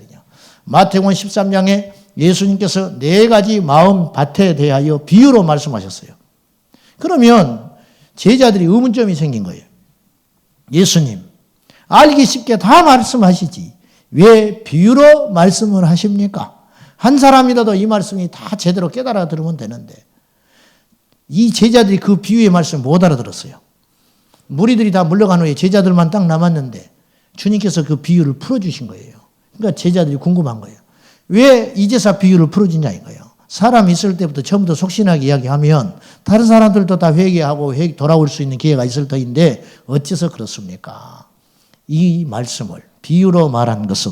마태복음 13장에 예수님께서 4가지 마음 밭에 대하여 비유로 말씀하셨어요. 그러면 제자들이 의문점이 생긴 거예요. 예수님, 알기 쉽게 다 말씀하시지 왜 비유로 말씀을 하십니까? 한 사람이라도 이 말씀이 다 제대로 깨달아 들으면 되는데 이 제자들이 그 비유의 말씀을 못 알아들었어요. 무리들이 다 물러간 후에 제자들만 딱 남았는데 주님께서 그 비유를 풀어주신 거예요. 그러니까 제자들이 궁금한 거예요. 왜 이제서 비유를 풀어주냐 이거예요. 사람 있을 때부터 처음부터 속신하게 이야기하면 다른 사람들도 다 회개하고 돌아올 수 있는 기회가 있을 터인데 어째서 그렇습니까? 이 말씀을 비유로 말한 것은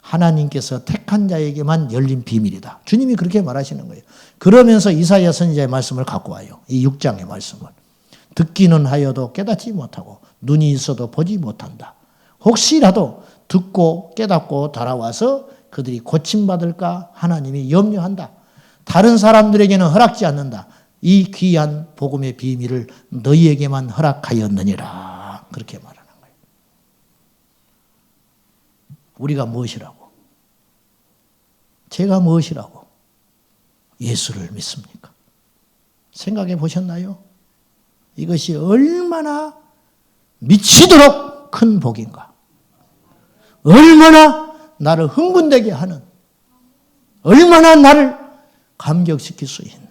하나님께서 택한 자에게만 열린 비밀이다. 주님이 그렇게 말하시는 거예요. 그러면서 이사야 선지자의 말씀을 갖고 와요. 이 6장의 말씀을. 듣기는 하여도 깨닫지 못하고 눈이 있어도 보지 못한다. 혹시라도 듣고 깨닫고 돌아와서 그들이 고침받을까 하나님이 염려한다. 다른 사람들에게는 허락지 않는다. 이 귀한 복음의 비밀을 너희에게만 허락하였느니라. 그렇게 말하는 거예요. 우리가 무엇이라고? 제가 무엇이라고? 예수를 믿습니까? 생각해 보셨나요? 이것이 얼마나 미치도록 큰 복인가? 얼마나 나를 흥분되게 하는, 얼마나 나를 감격시킬 수 있는.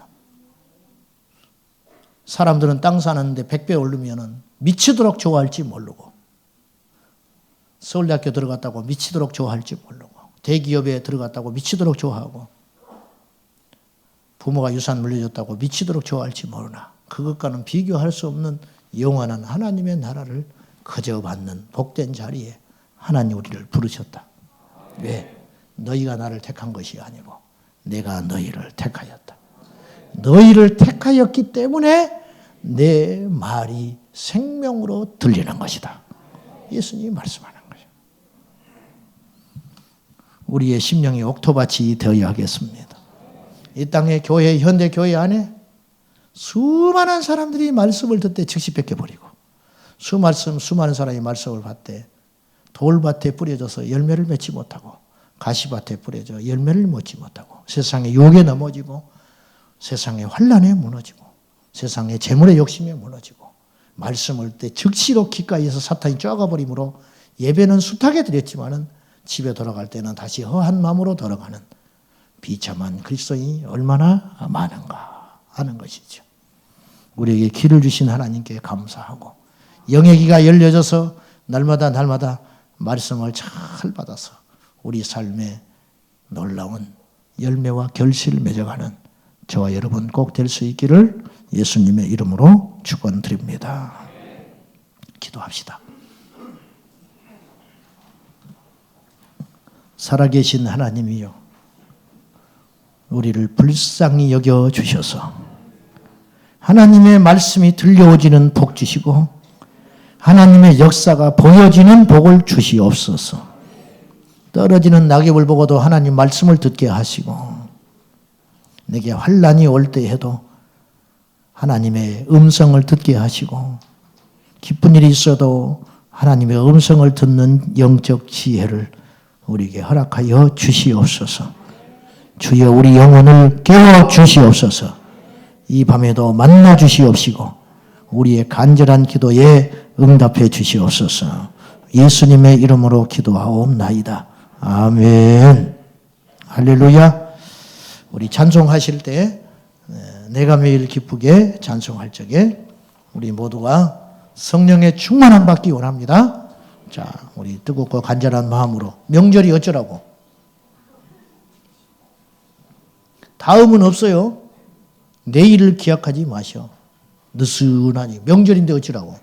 사람들은 땅 사는데 100배 오르면 미치도록 좋아할지 모르고, 서울대학교 들어갔다고 미치도록 좋아할지 모르고, 대기업에 들어갔다고 미치도록 좋아하고, 부모가 유산 물려줬다고 미치도록 좋아할지 모르나 그것과는 비교할 수 없는 영원한 하나님의 나라를 거저받는 복된 자리에 하나님 우리를 부르셨다. 왜? 너희가 나를 택한 것이 아니고 내가 너희를 택하였다. 너희를 택하였기 때문에 내 말이 생명으로 들리는 것이다. 예수님이 말씀하는 거죠. 우리의 심령이 옥토밭이 되어야 하겠습니다. 이 땅의 교회, 현대 교회 안에 수많은 사람들이 말씀을 듣되 즉시 뺏겨버리고, 수많은 사람이 말씀을 받되 돌밭에 뿌려져서 열매를 맺지 못하고, 가시밭에 뿌려져 열매를 맺지 못하고, 세상의 욕에 넘어지고, 세상의 환난에 무너지고, 세상의 재물의 욕심에 무너지고, 말씀을 때 즉시로 귓가에서 사탄이 쪼아버리므로 예배는 숱하게 드렸지만은 집에 돌아갈 때는 다시 허한 마음으로 돌아가는 비참한 그리스도인이 얼마나 많은가 하는 것이죠. 우리에게 길을 주신 하나님께 감사하고, 영의 귀가 열려져서 날마다 말씀을 잘 받아서 우리 삶에 놀라운 열매와 결실을 맺어가는 저와 여러분 꼭 될 수 있기를 예수님의 이름으로 축원드립니다. 기도합시다. 살아계신 하나님이요, 우리를 불쌍히 여겨주셔서 하나님의 말씀이 들려오지는 복 주시고 하나님의 역사가 보여지는 복을 주시옵소서. 떨어지는 낙엽을 보고도 하나님 말씀을 듣게 하시고, 내게 환난이 올 때 해도 하나님의 음성을 듣게 하시고, 기쁜 일이 있어도 하나님의 음성을 듣는 영적 지혜를 우리에게 허락하여 주시옵소서. 주여 우리 영혼을 깨워 주시옵소서. 이 밤에도 만나 주시옵시고 우리의 간절한 기도에 응답해 주시옵소서. 예수님의 이름으로 기도하옵나이다. 아멘. 할렐루야. 우리 찬송하실 때 내가 매일 기쁘게 찬송할 적에 우리 모두가 성령의 충만함 받기 원합니다. 자, 우리 뜨겁고 간절한 마음으로 명절이 어쩌라고? 다음은 없어요. 내일을 기약하지 마셔. 느슨하니 명절인데 어쩌라고?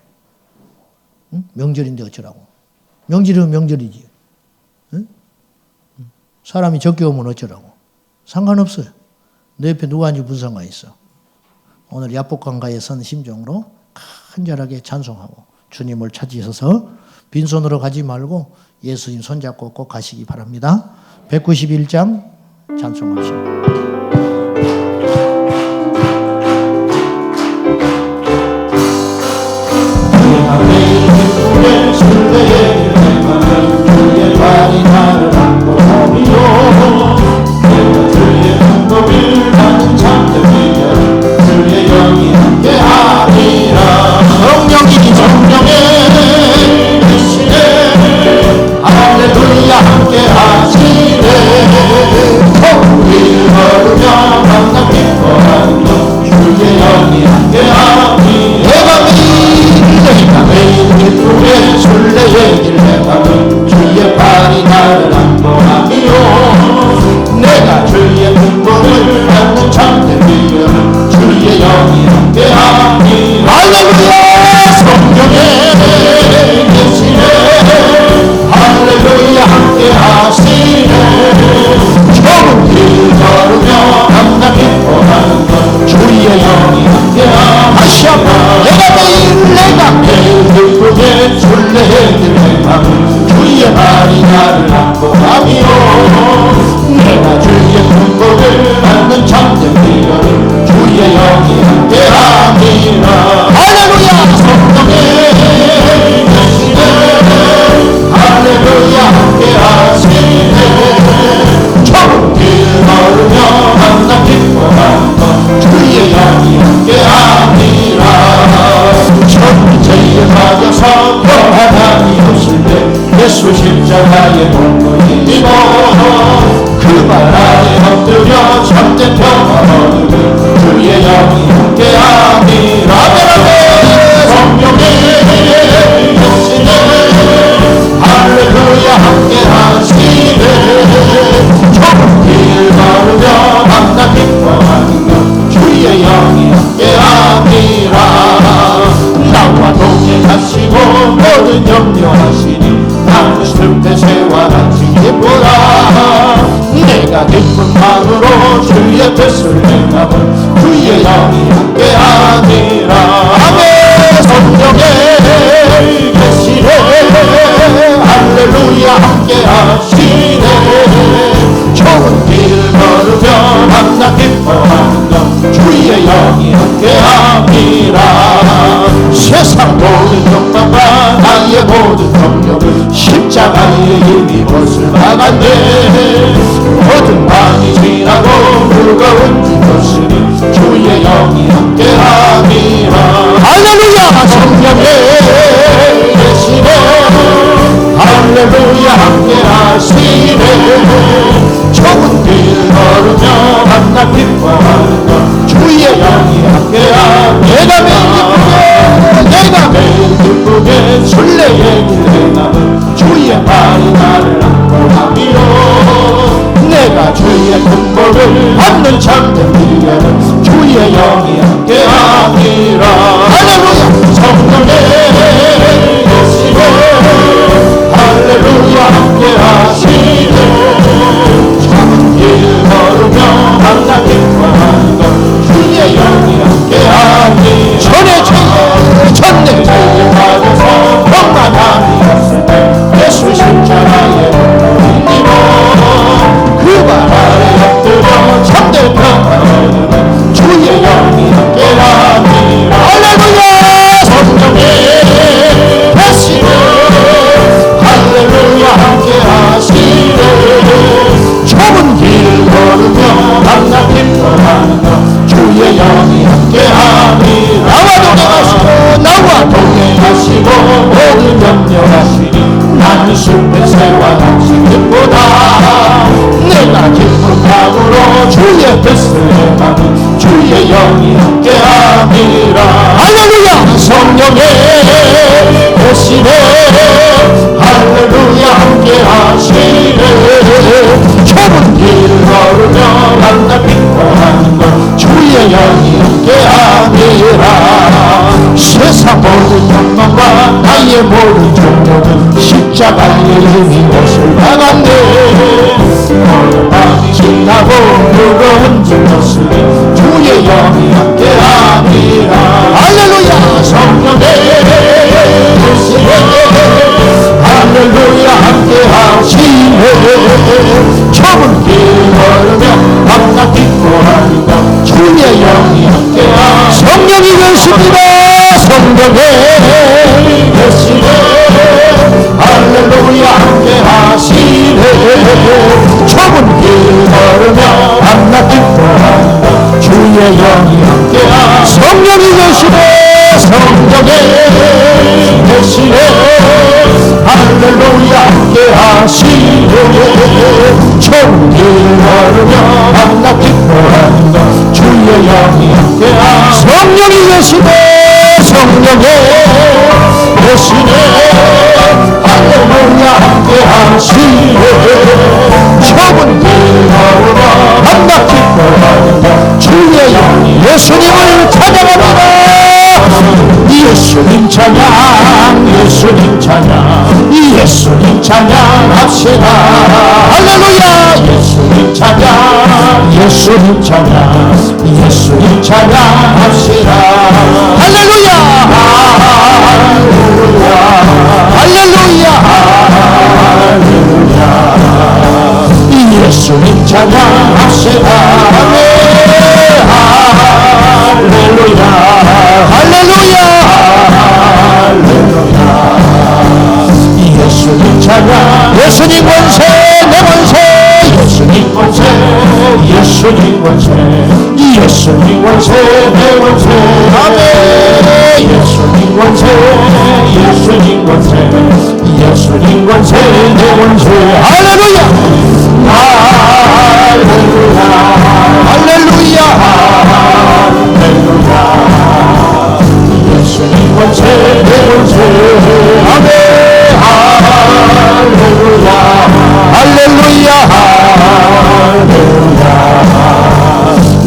응? 명절인데 어쩌라고? 명절이면 명절이지. 응? 사람이 적게 오면 어쩌라고? 상관없어요. 내 옆에 누가 앉으면 무슨 상관이 있어? 오늘 야복강가에 선 심정으로 간절하게 찬송하고 주님을 찾으셔서 빈손으로 가지 말고 예수님 손잡고 꼭 가시기 바랍니다. 191장 찬송하시고. 주의 발이 나를 안고 오미요 내가 주의 공급을 받는 참된 비결 주의 영이 함께하리라. 성령의 계시네 할렐루야 함께하시네. 우리를 걸으며 만나 기뻐하며 주의 영이 함께하리라. 내가 매일 기쁨의 순례의 길 내가는 주의 발이 나를 안보하미요 내가 주의 근본을 받는 참된 비결은 주의 영이 함께하니. 할렐루야. 성령에 계시네 할렐루야 함께하시네. 좋은 길 걸으며 감당 기뻐하는 것 주의 영이 함께하시오. 내가 매일 기쁘게 순례의 길 행함은 주의 발이 나를 안보하미요 내가 주의 근본을 받는 참된 비결은 주의 영이 함께함이라. 할렐루야. 성령에 계시네 할렐루야 함께하시네. 예수 십자가의 공로 힘입어 그 발 아래 엎드려 참된 평화 얻으며 주의 영이 함께함이라. 성령의 역시네 할렐루야 함께하시네. 좁은 길 걸으며 만나 기뻐하는 것 주의 영이 함께함이라. 나와 동행하시고 모든 염려하시니 나는 숲에새와 같이 기쁘다. 내가 기쁜 마음으로 주의 뜻을 행하면 주의 영이 함께하니라. 아멘. 성령에 계시네 할렐루야 함께하시네. 좁은 길 걸으며 만나 기뻐하는 것 주의 영이 함께함이라. 세상 모든 욕망과 나의 모든 정욕을 십자가의 힘이 벗을 막았네. 모든 밤이 지나고 무거운 짐 벗으니 주의 영이 함께함이라. 할렐루야. 성령에 계시네 할렐루야 함께하시네. 좁은 길 걸으며 만나 기뻐하는 것 주의 영이 함께함이라. 내가 매일 기쁘게 순례의 길 행함은 주의 말이 나를 안보함이요. 내가 주의 근본을 받는 참된 미래는 주의 영이 함께함이라. 할렐루야. 성령에 계시네 할렐루야 함께하시네. 좁은 길 걸으며 만나 기뻐하는 것 주의 영이 함께하니. 천내 죄를 받아서 평안함이 없을 때 예수 십자가의 힘입어 그 발 아래 엎드려 참된 평안을 얻으면 주의 영이 함께하니라. 할렐루야. 성령에 계시네 할렐루야 함께하시네. 좁은 길 걸으며 만나 기뻐하는 것 주의 영이 함께하니. 나와 동행하시고 모든 염려하시니 나는 숲의 새와 같이 기쁘다. 내가 기쁜 마음으로 주의 뜻을 행하니 주의 영이 함께함이라. 할렐루야. 성령에 계시네 할렐루야 함께하시네. 좁은 길 걸으며 만나 기뻐하는 것 주의 영이 함께함이라. 세상 모든 욕망과 나의 모든 종교는 십자가의 힘이 옷을 막았네. 모든 밤이 지나고 무거운 짐 벗으니 주의 영이 함께함이라. 할렐루야. 성령에 계시네 할렐루야 함께하시네. 좁은 길 걸으며 만나 기뻐하는 것 주의 영이 함께하시네. 성령이 계십니다. 성령에 계시네 할렐루야 함께하시네. 좁은 길 걸으며 만나 기뻐하는 것 주의 영이 함께하시네. 성령이 계시네 성령에 계시네 할렐루야 함께하시네. 좁은 길 걸으며 만나 기뻐하는 것 주의 영이 함께하시네. 성령이 계시네 성령에 계시네 할렐루야 함께하시네. 좁은 길 걸으며 만나 기뻐하는 것 주의 영이. 예수님을 찬양합니다. 예수님 찬양 예수님 찬양 예수님 찬양합시다. 할렐루야. 예수님 찬양 예수님 찬양 예수님 찬양합시다. 할렐루야. 할렐루야 할렐루야 할렐루야. 예수님 찬양합시다. 할렐루야 할렐루야 예수님 찬양. 예수님 원세 내 원세 예수님 원세 예수님 원세 예수님 원세 내 원세. 아멘. 원수 할렐루야 할렐루야 예수님 원수 내 원수 아멘 할렐루야 할렐루야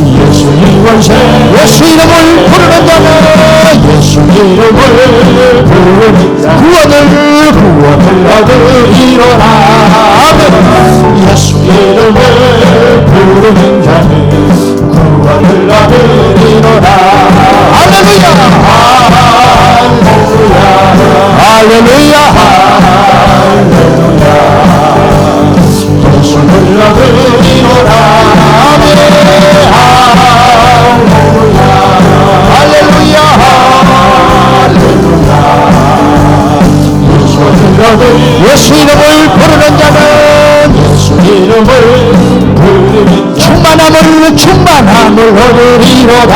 예수님 원수 예수 이름을 부르는 자는 예수 이름을 부르는 자 구원을 얻으리로라 아멘 예수 이름을 부르는 자는 구원을 얻으리로라 할렐루야 할렐루야 할렐루야 예수를 얻으리로라 아멘 할렐루야 할렐루야 예수 이름을 부르는 자는 예수 이름을 부르는 자 충만함을 얻으리로다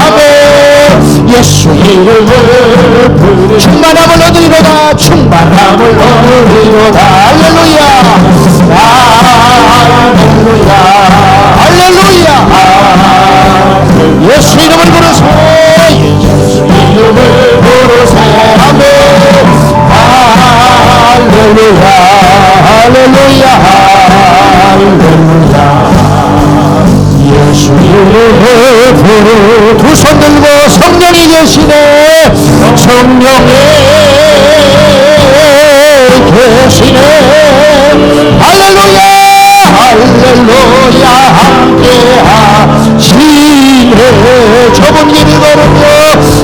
아멘 예수 이름을 부르는 충만함을 얻으리로다 충만함을 얻으리로다 할렐루야 할렐루야 할렐루야 예수 이름을 부르세 예수 이름을 부르세 아멘 할렐루야 할렐루야 할렐루야 예수 이름을 부르 두 손 들고 성령이 계시네 성령이 계시네 할렐루야 할렐루야 함께하시네 좁은 길 걸으며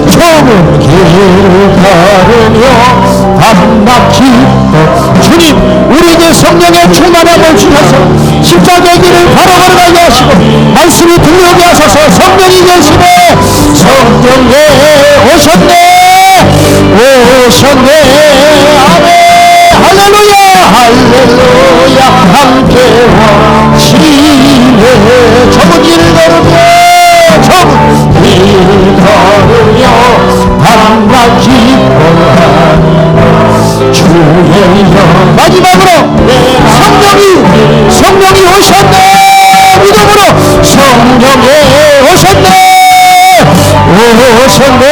좁은 길 걸으며 밤낮 기뻐 주님 우리 이제 성령의 충만함을 주셔서 십자가의 길을 바로 걸어가게 하시고 말씀이 들려오게 하셔서 성령이 계시네 성령에 오셨네 오셨네 아멘 할렐루야 할렐루야 함께 하시네 좁은 길을 걸으며 좁은 길 걸으며 밤낮 기뻐하니 주의 이름 마지막으로 성령이 오셨네 믿음으로 성령이 오셨네 오셨네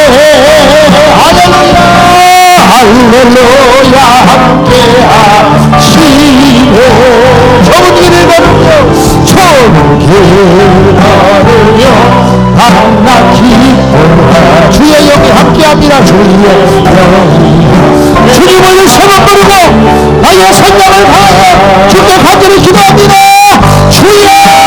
할렐루야 할렐루야 함께 하시네 좁은 길을 걸으며 좁은 길을 걸으며 밤낮 기뻐하 주의 영이 함께합니다 주의 영이 주님을 세번 부르고 나의 생명을 다하여 주께 간절히 기도합니다 주여